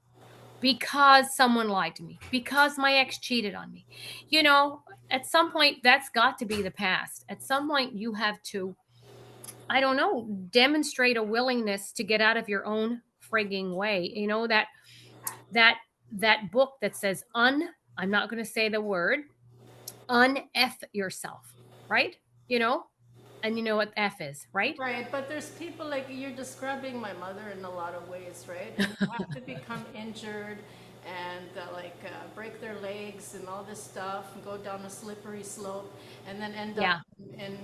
because someone lied to me, because my ex cheated on me. You know, at some point, that's got to be the past. At some point, you have to, I don't know, demonstrate a willingness to get out of your own frigging way. That that book that says I'm not going to say the word, un-F yourself, right? You know, and you know what F is, right? Right, but there's people like you're describing my mother in a lot of ways, right? And they have to become injured and break their legs and all this stuff and go down a slippery slope and then end up Yeah, in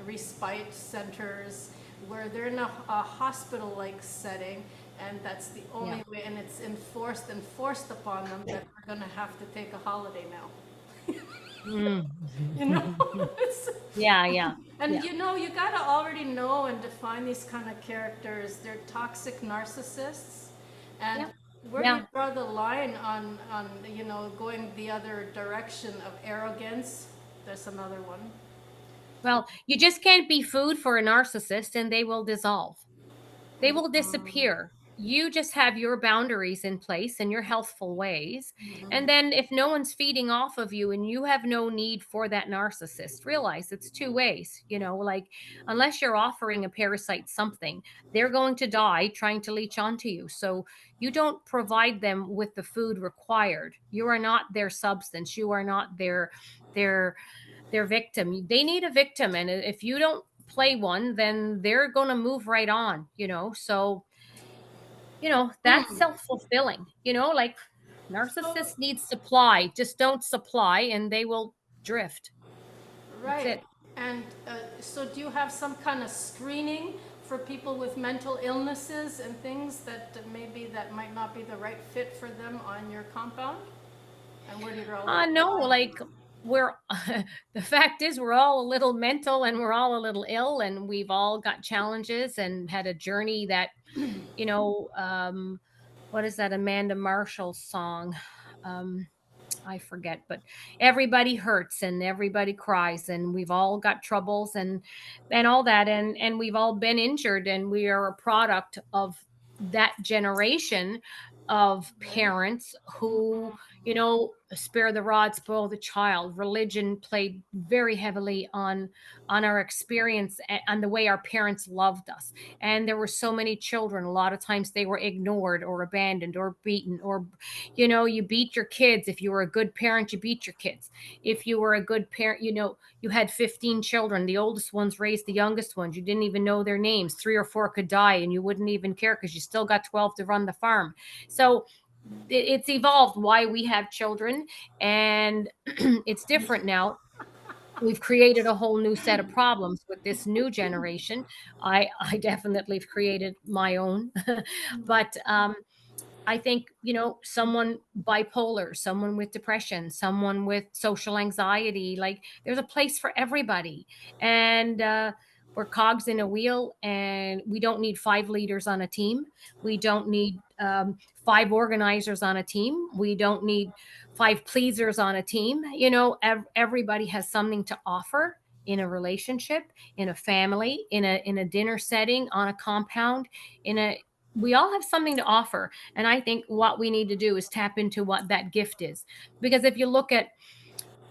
respite centers where they're in a hospital-like setting, and that's the yeah. only way, and it's enforced and forced upon them that they're going to have to take a holiday now. Mm. You know, it's, Yeah, yeah, and yeah, you gotta already know and define these kind of characters. They're toxic narcissists, and yeah, where do you yeah. draw the line on going the other direction of arrogance? There's another one. Well, you just can't be food for a narcissist and they will dissolve. They will disappear. You just have your boundaries in place and your healthful ways. And then if no one's feeding off of you and you have no need for that narcissist, realize it's two ways, like, unless you're offering a parasite something, they're going to die trying to leech onto you. So you don't provide them with the food required. You are not their substance. You are not their their victim. They need a victim. And if you don't play one, then they're going to move right on, So, that's self-fulfilling, like So, narcissists need supply. Just don't supply and they will drift. That's right. it. And so, do you have some kind of screening for people with mental illnesses and things that maybe that might not be the right fit for them on your compound? And where do you draw the No, line? like, we're the fact is we're all a little mental and we're all a little ill and we've all got challenges and had a journey that, you know, um, what is that Amanda Marshall song? Um, I forget, but everybody hurts and everybody cries and we've all got troubles and all that, and we've all been injured, and we are a product of that generation of Right. parents who, spare the rod, spoil the child. Religion played very heavily on our experience and the way our parents loved us. And there were so many children, a lot of times they were ignored or abandoned or beaten, or you beat your kids. If you were a good parent, you beat your kids. If you were a good parent, you had 15 children. The oldest ones raised the youngest ones. You didn't even know their names. 3 or 4 could die and you wouldn't even care because you still got 12 to run the farm. So it's evolved why we have children, and it's different now. We've created a whole new set of problems with this new generation. I definitely have created my own. But I think, someone bipolar, someone with depression, someone with social anxiety, like there's a place for everybody. And we're cogs in a wheel, and we don't need five leaders on a team. We don't need five organizers on a team. We don't need five pleasers on a team. Everybody has something to offer in a relationship, in a family, in a dinner setting, on a compound, in a we all have something to offer. And I think what we need to do is tap into what that gift is. Because if you look at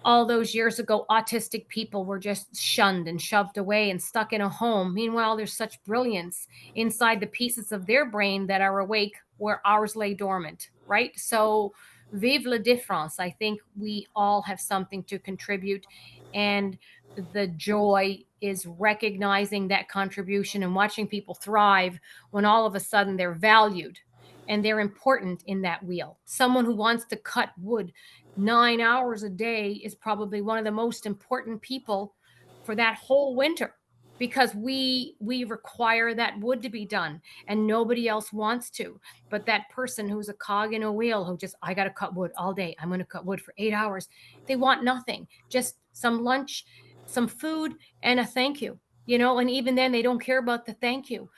all those years ago, autistic people were just shunned and shoved away and stuck in a home. Meanwhile, there's such brilliance inside the pieces of their brain that are awake where ours lay dormant, right? So, vive la différence. I think we all have something to contribute. And the joy is recognizing that contribution and watching people thrive when all of a sudden they're valued and they're important in that wheel. Someone who wants to cut wood 9 hours a day is probably one of the most important people for that whole winter, because we require that wood to be done and nobody else wants to. But that person who's a cog in a wheel, who just, I got to cut wood all day, I'm going to cut wood for 8 hours, they want nothing, just some lunch, some food, and a thank you. And even then they don't care about the thank you.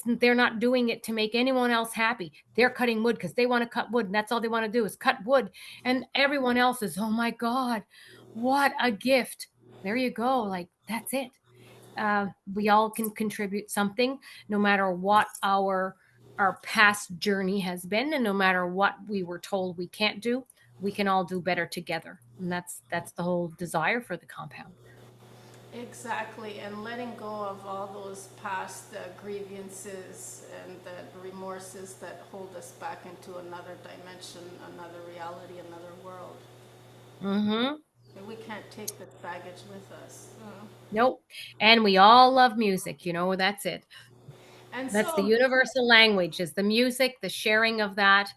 They're not doing it to make anyone else happy. They're cutting wood because they want to cut wood, and that's all they want to do is cut wood. And everyone else is, oh my God, what a gift. There you go. Like, that's it. We all can contribute something, no matter what our past journey has been, and no matter what we were told we can't do. We can all do better together, and that's the whole desire for the compound. Exactly, and letting go of all those past grievances and the remorses that hold us back into another dimension, another reality, another world. Mm-hmm. And we can't take the baggage with us. Nope. And we all love music. That's it. And That's the so, universal language, is the music, the sharing of that.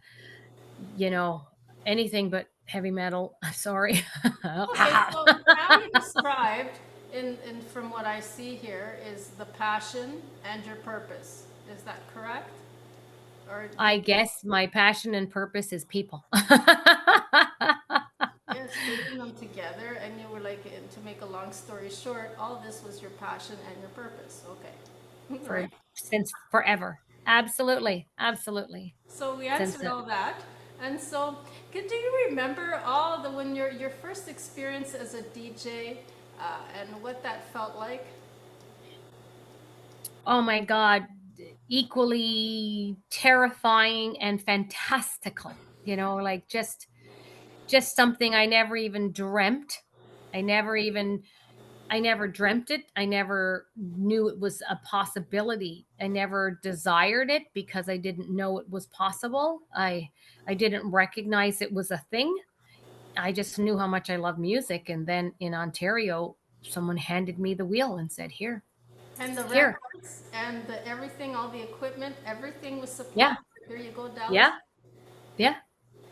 you know, Anything but heavy metal. Sorry. okay, so how you described, in from what I see here, is the passion and your purpose. Is that correct? Or I guess my passion and purpose is people. yes, putting them together, and you were like, to make a long story short, all this was your passion and your purpose. Okay, For right. since forever. Absolutely. Absolutely. So we Since answered all that, and so, do you remember all the when your first experience as a DJ, and what that felt like? Oh my God, equally terrifying and fantastical. Like, just something I never even dreamt. I never even I never dreamt it. I never knew it was a possibility. I never desired it because I didn't know it was possible. I didn't recognize it was a thing. I just knew how much I love music, and then in Ontario, someone handed me the wheel and said, "Here. And the Here. records and the everything, all the equipment, everything was supplied. Yeah. Here you go, Dallas. Yeah. Yeah."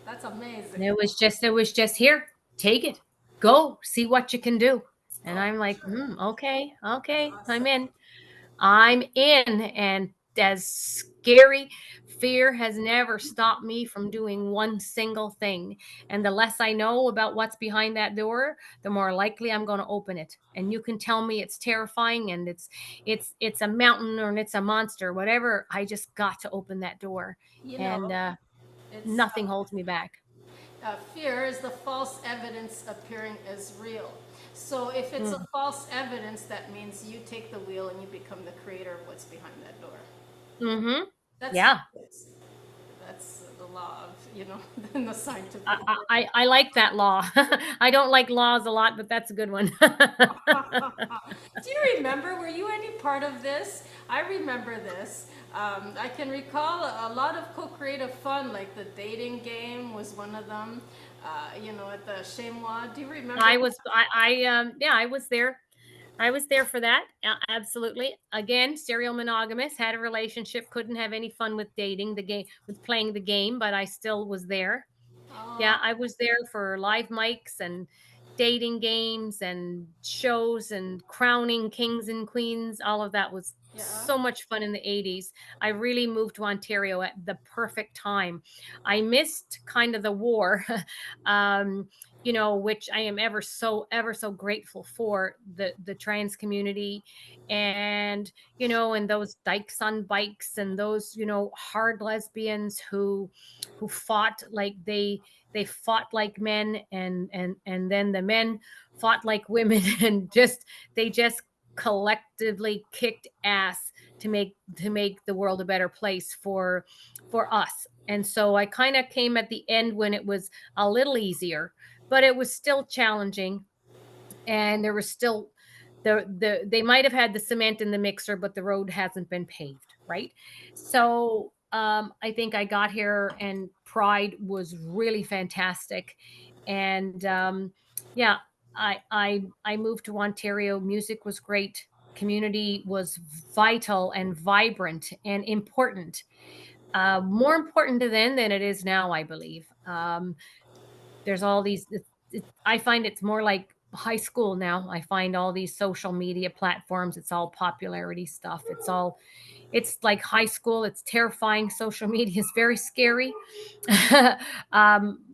That's And amazing. it was just here. Take it. Go. See what you can do. And Oh, I'm for like, sure. okay, okay, I'm Awesome. in. I'm in. And as scary, fear has never stopped me from doing one single thing. And the less I know about what's behind that door, the more likely I'm going to open it. And you can tell me it's terrifying and it's a mountain or it's a monster, whatever. I just got to open that door, You and know, it's nothing holds me back. fear is the false evidence appearing as real. So if it's a Mm. false evidence, that means you take the wheel and you become the creator of what's behind that door. Mm-hmm. That's Yeah. physics. That's the law of, in the I, scientific world. I like that law. I don't like laws a lot, but that's a good one. Do you remember? Were you any part of this? I remember this. I can recall a lot of co-creative fun, like the dating game was one of them. At the Chamois. Do you remember? Yeah, I was there. I was there for that. Absolutely. Again, serial monogamous, had a relationship, couldn't have any fun with dating the game, with playing the game, but I still was there. Oh, Yeah, I was there for live mics and dating games and shows and crowning kings and queens. All of that was Yeah. so much fun in the 80s. I really moved to Ontario at the perfect time. I missed kind of the war, um, which I am ever so grateful for the trans community, and and those dykes on bikes, and those hard lesbians who fought like they fought like men, and then the men fought like women, and they just collectively kicked ass to make the world a better place for us. And so I kind of came at the end when it was a little easier, but it was still challenging, and there was still they might have had the cement in the mixer, but the road hasn't been paved, right? So I think I got here, and Pride was really fantastic, and yeah, I moved to Ontario. Music was great. Community was vital and vibrant and important. More important then than it is now, I believe. There's all these. I find it's more like high school now. I find all these social media platforms. It's all popularity stuff. It's like high school. It's terrifying. Social media is very scary,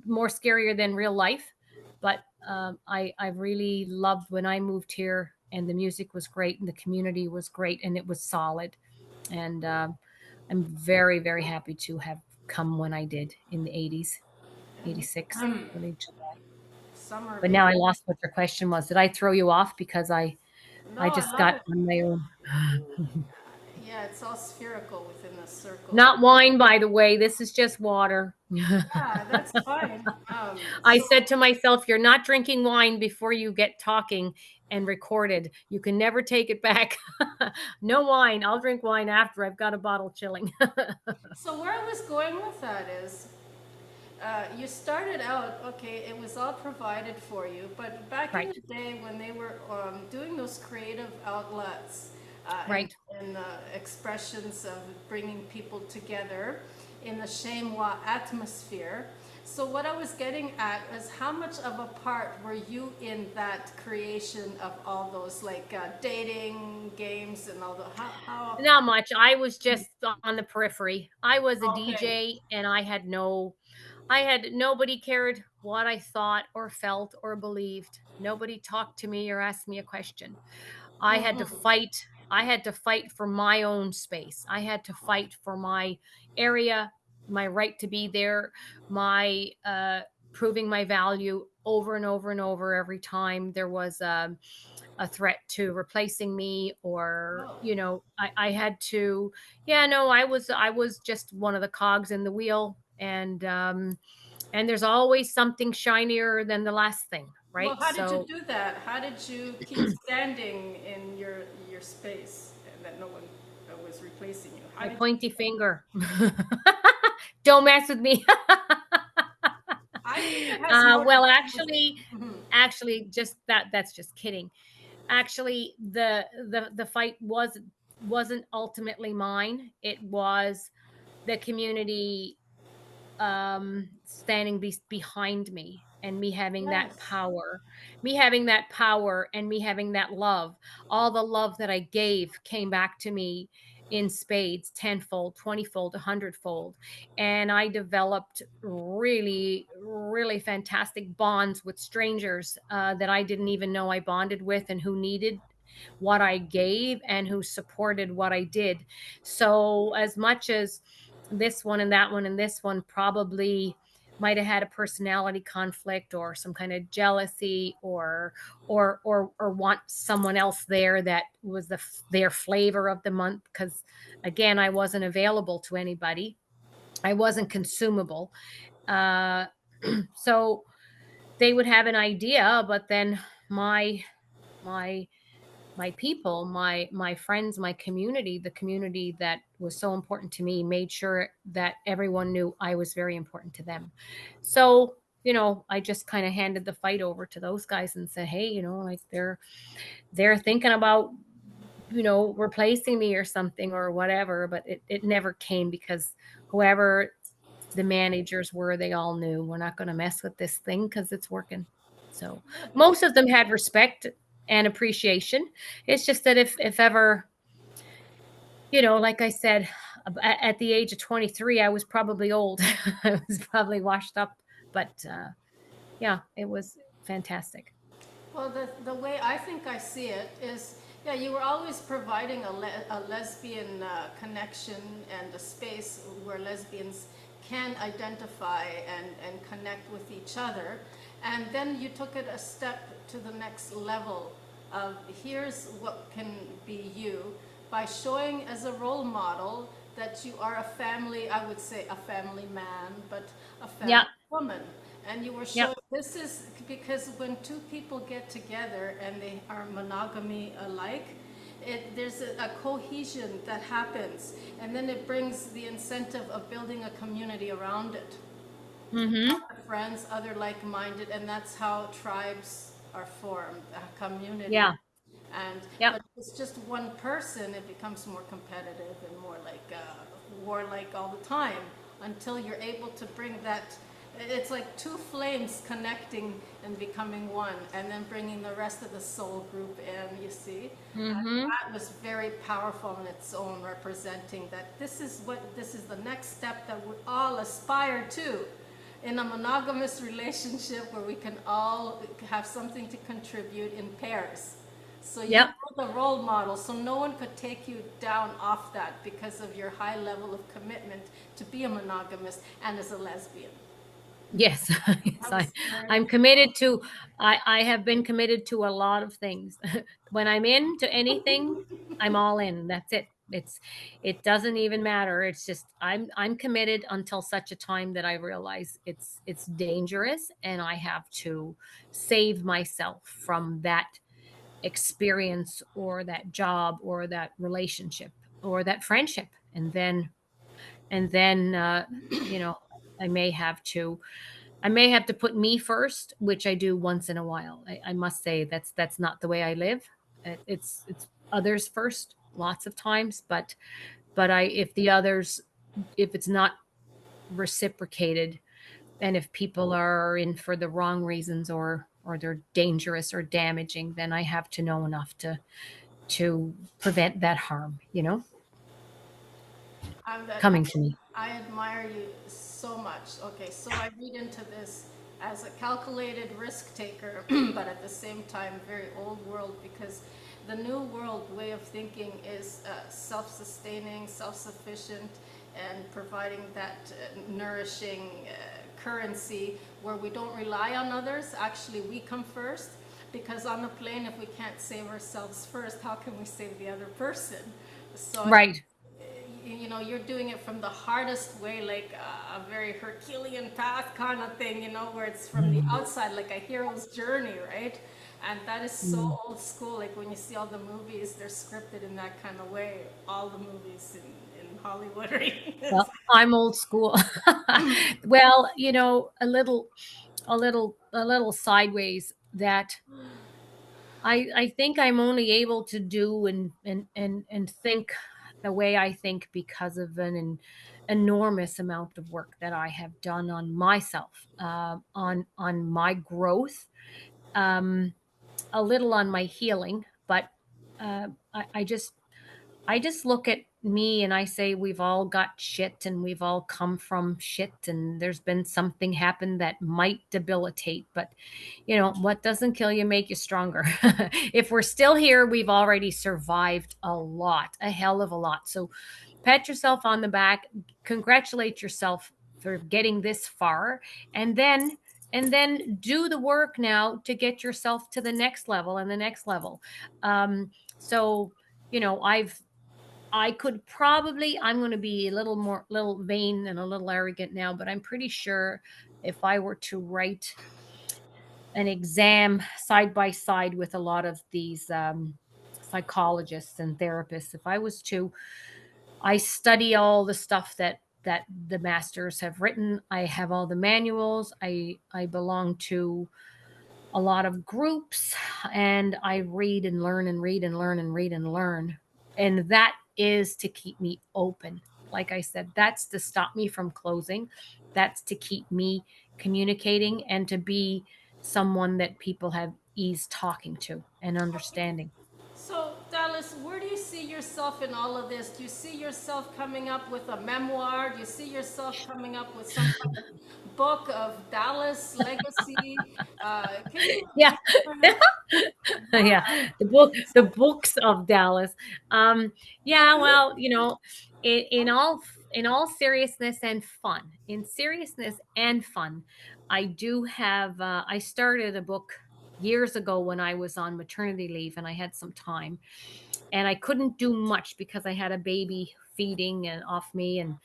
more scarier than real life. But I really loved when I moved here, and the music was great, and the community was great, and it was solid. And I'm very, very happy to have come when I did in the 80s, 86, early July. Summer of But now I lost what your question was. Did I throw you off because No, I I just love got it. on my own? Yeah, it's all spherical within a circle. Not wine, by the way. This is just water. Yeah, that's fine. I said to myself, you're not drinking wine before you get talking and recorded. You can never take it back. No wine. I'll drink wine after I've got a bottle chilling. So where I was going with that is, you started out, okay, it was all provided for you, but back in Right. the day when they were doing those creative outlets and, Right. and expressions of bringing people together in a shamewa atmosphere. So what I was getting at is how much of a part were you in that creation of all those like dating games and all the how Not much. I was just on the periphery. I was a okay. DJ, and nobody cared what I thought or felt or believed. Nobody talked to me or asked me a question. I had to Mhm. fight. I had to fight for my own space. I had to fight for my area, my right to be there, my proving my value over and over and over every time there was a threat to replacing me, or Oh. I had to. Yeah, no, I was just one of the cogs in the wheel, and there's always something shinier than the last thing, Well, right? how did you So do that? How did you keep standing in your space and that no one was replacing you? How my did you pointy do that? finger. Don't mess with me. I think it has more to Well, do with. Mhm. actually, just that's just kidding. Actually, the fight wasn't ultimately mine. It was the community standing behind me, and Yes. me having that power, and me having that love. All the love that I gave came back to me in spades, tenfold, 20-fold, 100-fold. And I developed really, really fantastic bonds with strangers that I didn't even know I bonded with, and who needed what I gave, and who supported what I did. So as much as this one and that one and this one probably might have had a personality conflict, or some kind of jealousy, or want someone else there that was their flavor of the month, because again, I wasn't available to anybody. I wasn't consumable. uh so they would have an idea, but then my my my people, my friends, my community, the community that was so important to me, made sure that everyone knew I was very important to them. So, I just kind of handed the fight over to those guys and said, "Hey, like they're thinking about, replacing me or something or whatever," but it never came, because whoever the managers were, they all knew we're not going to mess with this thing because it's working. So Yeah, because most of them had respect and appreciation. It's just that if ever like I said, at the age of 23, I was probably old. I was probably washed up, but yeah, it was fantastic. Well, the way I think I see it is, yeah, you were always providing a lesbian connection and a space where lesbians can identify and connect with each other. And then you took it a step to the next level of here's what can be you by showing as a role model that you are a family, I would say a family man, but a Yeah, family woman. And you were yeah, showing this is because when two people get together and they are monogamy alike, there's a cohesion that happens, and then it brings the incentive of building a community around it. mm-hmm, Other friends, other like-minded, and that's how tribes are formed, a community. yeah, And yeah, but if it's just one person, it becomes more competitive and more like warlike all the time until you're able to bring that. It's like two flames connecting and becoming one, and then bringing the rest of the soul group in. You see, and mm-hmm, that was very powerful in its own, representing that this is the next step that we all aspire to in a monogamous relationship where we can all have something to contribute in pairs. So you yeah. were the role model, so no one could take you down off that because of your high level of commitment to be a monogamist and as a lesbian. Yes, yes, That was very I'm committed to. I have been committed to a lot of things. When I'm into anything, I'm all in. That's it. It doesn't even matter. It's just I'm committed until such a time that I realize it's dangerous and I have to save myself from that experience or that job or that relationship or that friendship, and then you know I may have to put me first, which I do once in a while. I must say that's not the way I live. It's others first lots of times, but I if the others if it's not reciprocated, and if people are in for the wrong reasons or they're dangerous or damaging, then I have to know enough to prevent that harm, I'm that coming to me. I admire you so much. Okay, so I read into this as a calculated risk taker, but at the same time, very old world because the new world way of thinking is self-sustaining, self-sufficient, and providing that nourishing currency where we don't rely on others. Actually, we come first because on the plane, if we can't save ourselves first, how can we save the other person? So Right. you're doing it from the hardest way, like a very Herculean path kind of thing, where it's from the Mhm. outside, like a hero's journey, right? And that is Mm. so old school. Like when you see all the movies, they're scripted in that kind of way. All the movies in Hollywood, right? Well, I'm old school. Well, a little sideways that I think I'm only able to do and think the way I think because of enormous amount of work that I have done on myself, on my growth, um, a little on my healing, but I just look at me and I say we've all got shit and we've all come from shit and there's been something happen that might debilitate, but what doesn't kill you make you stronger. If we're still here, we've already survived a lot, a hell of a lot. So pat yourself on the back, congratulate yourself for getting this far, and then do the work now to get yourself to the next level and the next level. So I could probably, I'm going to be a little vain and a little arrogant now, but I'm pretty sure if I were to write an exam side by side with a lot of these psychologists and therapists, if I was to, I study all the stuff that the masters have written. I have all the manuals. I belong to a lot of groups, and I read and learn and read and learn and read and learn. And that is to keep me open. Like I said, that's to stop me from closing. That's to keep me communicating and to be someone that people have ease talking to and understanding. So, Dallas, where do you see yourself in all of this? Do you see yourself coming up with a memoir? Do you see yourself coming up with some kind of book of Dallas legacy? Can you Yeah. kind of, Yeah, yeah, the books of Dallas. Yeah, well, in all seriousness and fun, in seriousness and fun, I do have. I started a book years ago when I was on maternity leave, and I had some time, and I couldn't do much because I had a baby feeding and off me, and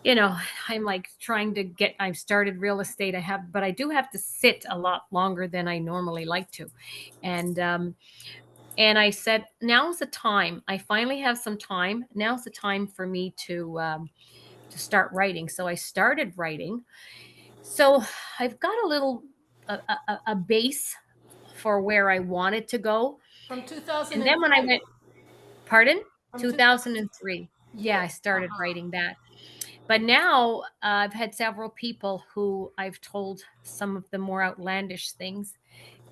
you know, I'm like trying to get. I've started real estate. But I do have to sit a lot longer than I normally like to, and I said, now's the time. I finally have some time. Now's the time for me to start writing. So I started writing. So I've got a little a base for where I wanted to go. from And then when I 2003? went, pardon, From 2000, 2003. Yeah, yeah. I started writing that. But now I've had several people who I've told some of the more outlandish things,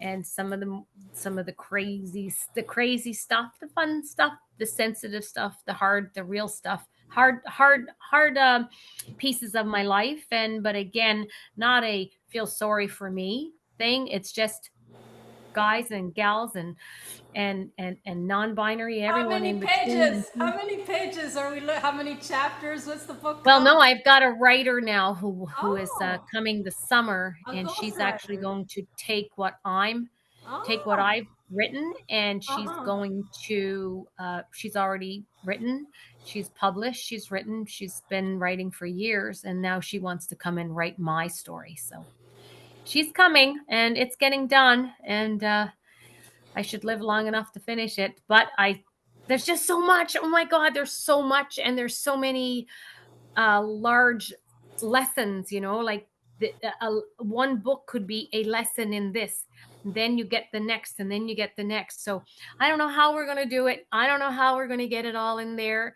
and some of the crazy stuff, the fun stuff, the sensitive stuff, the real stuff, hard pieces of my life. And but again, not a feel sorry for me thing. It's just guys and gals and non-binary, How everyone many in between. pages? How many pages are we? How many chapters? What's the book Well, called? no, I've got a writer now who is Oh, coming this summer, a and she's actually ghostwriter. going to take what Oh, I've written, and she's uh-huh. going to she's already written, she's published, she's written, she's been writing for years, and now she wants to come and write my story. So she's coming, and it's getting done, and I should live long enough to finish it. But I there's just so much. Oh my God, there's so much, and there's so many large lessons, like one book could be a lesson in this. Then you get the next, and then you get the next. So I don't know how we're going to do it. I don't know how we're going to get it all in there.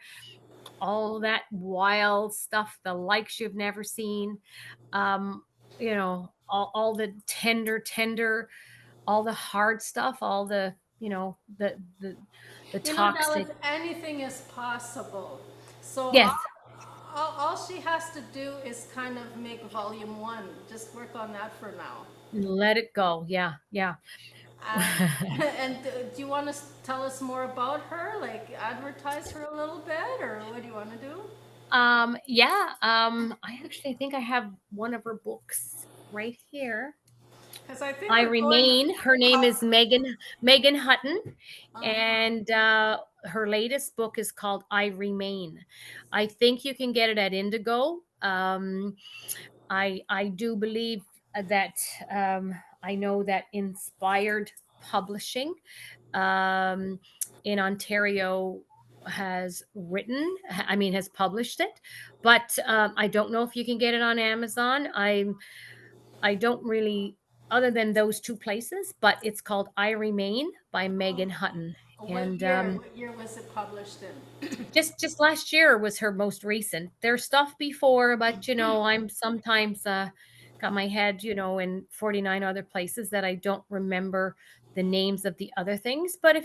All that wild stuff, the likes you've never seen, um, all the tender, all the hard stuff, all the, the You know, Dallas, toxic. anything is possible. So Yes, all she has to do is kind of make volume one. Just work on that for now. let it go. Yeah, yeah. And, and do you want to tell us more about her? Like advertise her a little bit, or what do you want to do? Yeah, I think I have one of her books right here. Because I think I we're going. Remain. Her name is Megan Hutton, Uh-huh. and her latest book is called I Remain. I think you can get it at Indigo. I do believe that I know that Inspired Publishing um, in Ontario has published it, but I don't know if you can get it on Amazon. I don't really, other than those two places, but it's called I Remain by Megan Hutton. What And year? What year was it published in? just last year was her most recent. There's stuff before, but I'm sometimes got my head, in 49 other places that I don't remember the names of the other things. But I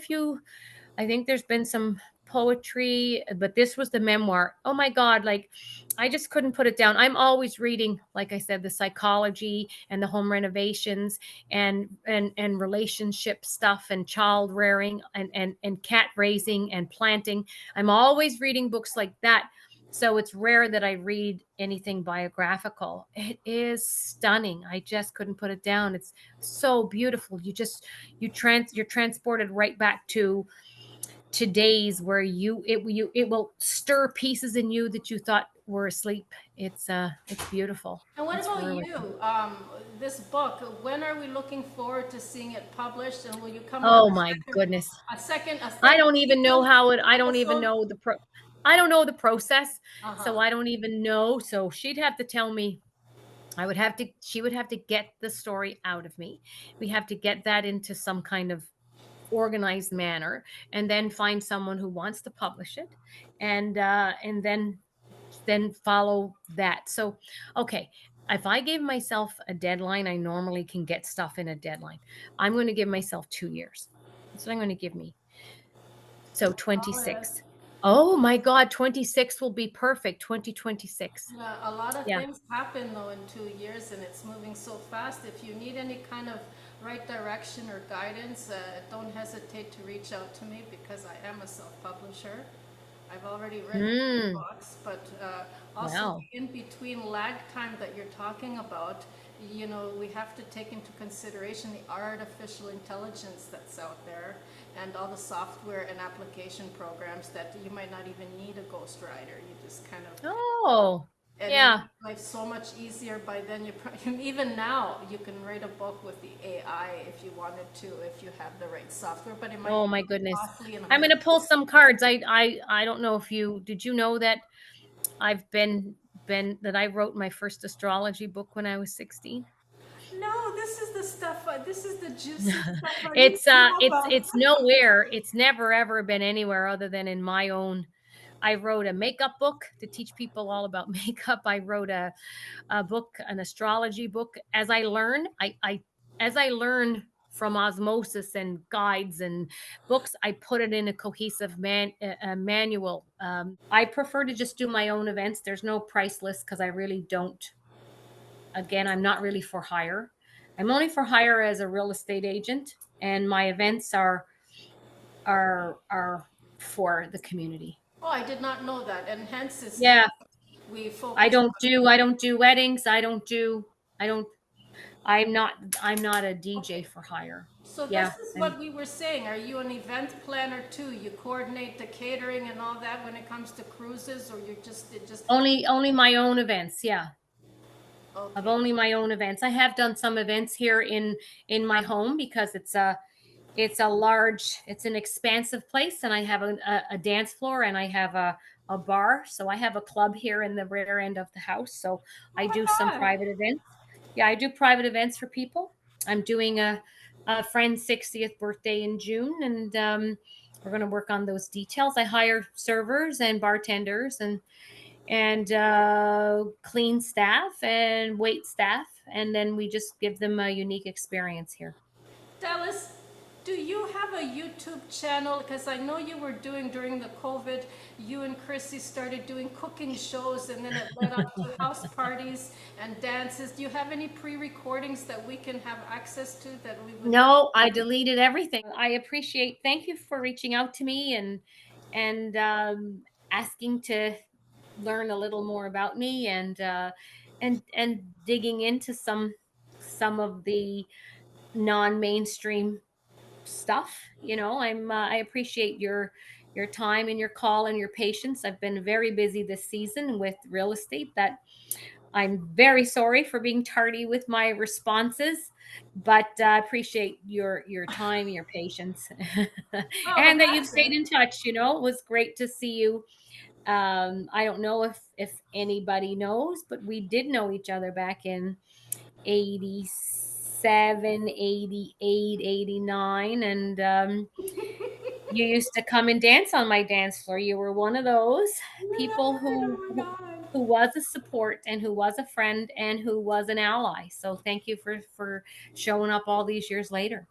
think there's been some poetry, but this was the memoir. Oh my God, like I just couldn't put it down. I'm always reading, like I said, the psychology and the home renovations and relationship stuff and child rearing and cat raising and planting. I'm always reading books like that. So it's rare that I read anything biographical. It is stunning. I just couldn't put it down. It's so beautiful. You're transported right back to days where it will stir pieces in you that you thought were asleep. It's beautiful. And what It's about really you? This book, when are we looking forward to seeing it published? And will you come on Oh my goodness. a I second don't even know season how it I don't even episode? know I don't know the process. So Uh-huh. I don't even know. So she'd have to tell me. She would have to get the story out of me. We have to get that into some kind of organized manner, and then find someone who wants to publish it, and then follow that. So okay, if I gave myself a deadline, I normally can get stuff in a deadline. I'm going to give myself 2 years. That's what I'm going to give me. So Solid. 26. Oh my God, 26 will be perfect. 2026. Yeah, a lot of Yeah. things happen though in 2 years, and it's moving so fast. If you need any kind of right direction or guidance, don't hesitate to reach out to me because I am a self-publisher. I've already written Mm, books, but also wow. the in-between lag time that you're talking about, we have to take into consideration the artificial intelligence that's out there and all the software and application programs that you might not even need a ghostwriter. You just kind of, Oh, and it yeah. makes life so much easier by then. Even now, you can write a book with the AI if you wanted to, if you have the right software, but it might Oh be my goodness. costly and I'm hard. gonna pull some cards. I don't know if you did you know that I've been that I wrote my first astrology book when I was 16. No, this is the stuff. This is the juicy stuff I need It's to know about. it's nowhere. It's never ever been anywhere other than in my own. I wrote a makeup book to teach people all about makeup. I wrote a book, an astrology book. As I learn, as I learn from osmosis and guides and books, I put it in a cohesive manual. I prefer to just do my own events. There's no price list because I really don't. Again, I'm not really for hire. I'm only for hire as a real estate agent, and my events are for the community. Oh, I did not know that, and hence is Yeah, we focus. I don't do weddings. I don't I'm not a DJ for hire. So this Yeah, is I'm what we were saying. Are you an event planner too? You coordinate the catering and all that when it comes to cruises, or you just it just only my own events. Yeah. Of okay? only my own events. I have done some events here in my home because it's a large, it's an expansive place, and I have a dance floor and I have a bar. So I have a club here in the rear end of the house. So Oh I my do some God! private events. Yeah, I do private events for people. I'm doing a friend's 60th birthday in June, and we're going to work on those details. I hire servers and bartenders and clean staff and wait staff, and then we just give them a unique experience here. Dallas, do you have a YouTube channel? Because I know you were doing during the COVID, you and Chrissy started doing cooking shows and then it led up to house parties and dances. Do you have any pre-recordings that we can have access to that we would? No, I deleted everything. I appreciate. Thank you for reaching out to me and asking to learn a little more about me and digging into some of the non-mainstream stuff. You know, I appreciate your time and your call and your patience. I've been very busy this season with real estate. That I'm very sorry for being tardy with my responses, but appreciate your time, your patience, Oh, and that you've that's stayed it. in touch. You know, it was great to see you. I don't know if anybody knows, but we did know each other back in 87, 88, 89, and you used to come and dance on my dance floor. You were one of those people Right, oh my God. who was a support and who was a friend and who was an ally. So thank you for showing up all these years later.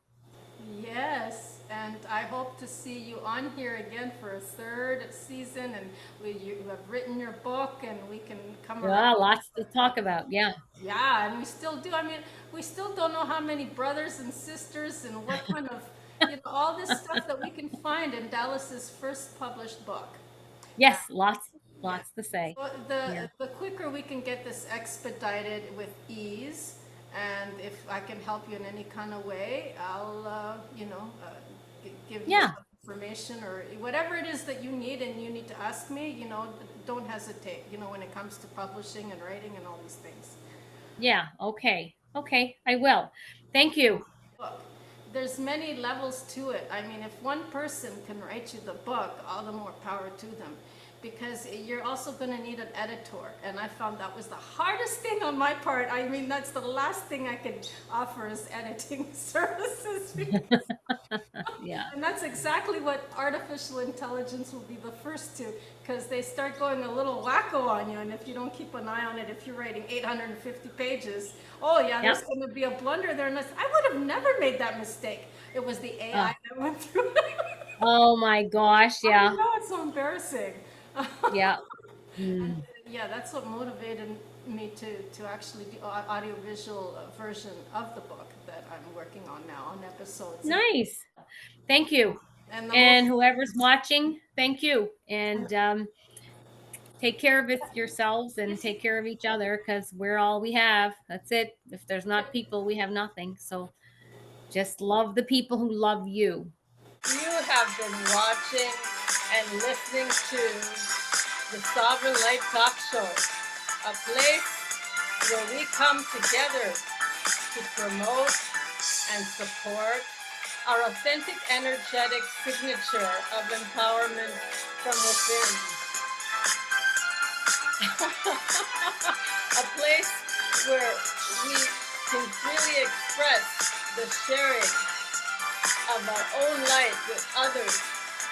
Yes, and I hope to see you on here again for a third season, and you have written your book, and we can come around. Yeah, lots to talk about. Yeah. Yeah, and we still do. I mean, we still don't know how many brothers and sisters and what kind of, all this stuff that we can find in Dallas's first published book. And Yes, yeah, lots to say. so Yeah. the quicker we can get this expedited with ease, and if I can help you in any kind of way, I'll, give you Yeah. some information or whatever it is that you need, and you need to ask me, don't hesitate, when it comes to publishing and writing and all these things. Yeah. Okay. Okay. I will. Thank you. Book. There's many levels to it. I mean, if one person can write you the book, all the more power to them. Because you're also going to need an editor. And I found that was the hardest thing on my part. I mean, that's the last thing I could offer is editing services. Yeah. And that's exactly what artificial intelligence will be the first to, because they start going a little wacko on you, and if you don't keep an eye on it, if you're writing 850 pages, oh yeah, Yep. there's going to be a blunder there, and I would have never made that mistake. It was the Uh, AI that went through. Oh my gosh, I yeah. know, it's so embarrassing. Yeah. And Mm. yeah, that's what motivated me to actually do audiovisual version of the book that I'm working on now on episodes. Nice. Thank you. And the And most whoever's watching, thank you. And take care of it yourselves and take care of each other because we're all we have. That's it. If there's not people, we have nothing. So just love the people who love you. You have been watching and listening to the Sovereign Light Talk Show, a place where we come together to promote and support our authentic, energetic signature of empowerment from within. A place where we can freely express the sharing of our own light with others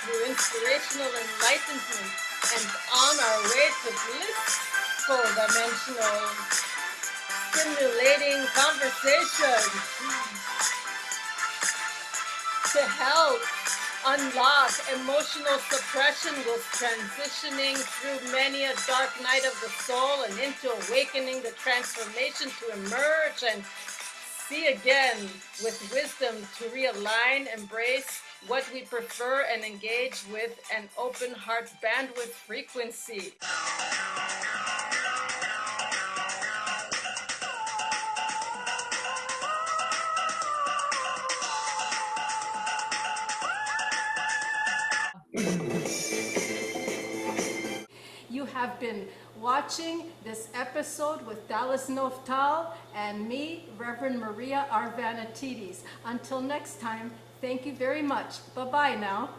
through inspirational enlightenment and on our way to blissful dimensional stimulating conversation to help unlock emotional suppression whilst transitioning through many a dark night of the soul and into awakening the transformation to emerge and see again with wisdom to realign, embrace what we prefer and engage with an open heart bandwidth frequency. You have been watching this episode with Dallas Noftall and me, Reverend Maria Arvanitidis. Until next time, thank you very much. Bye-bye now.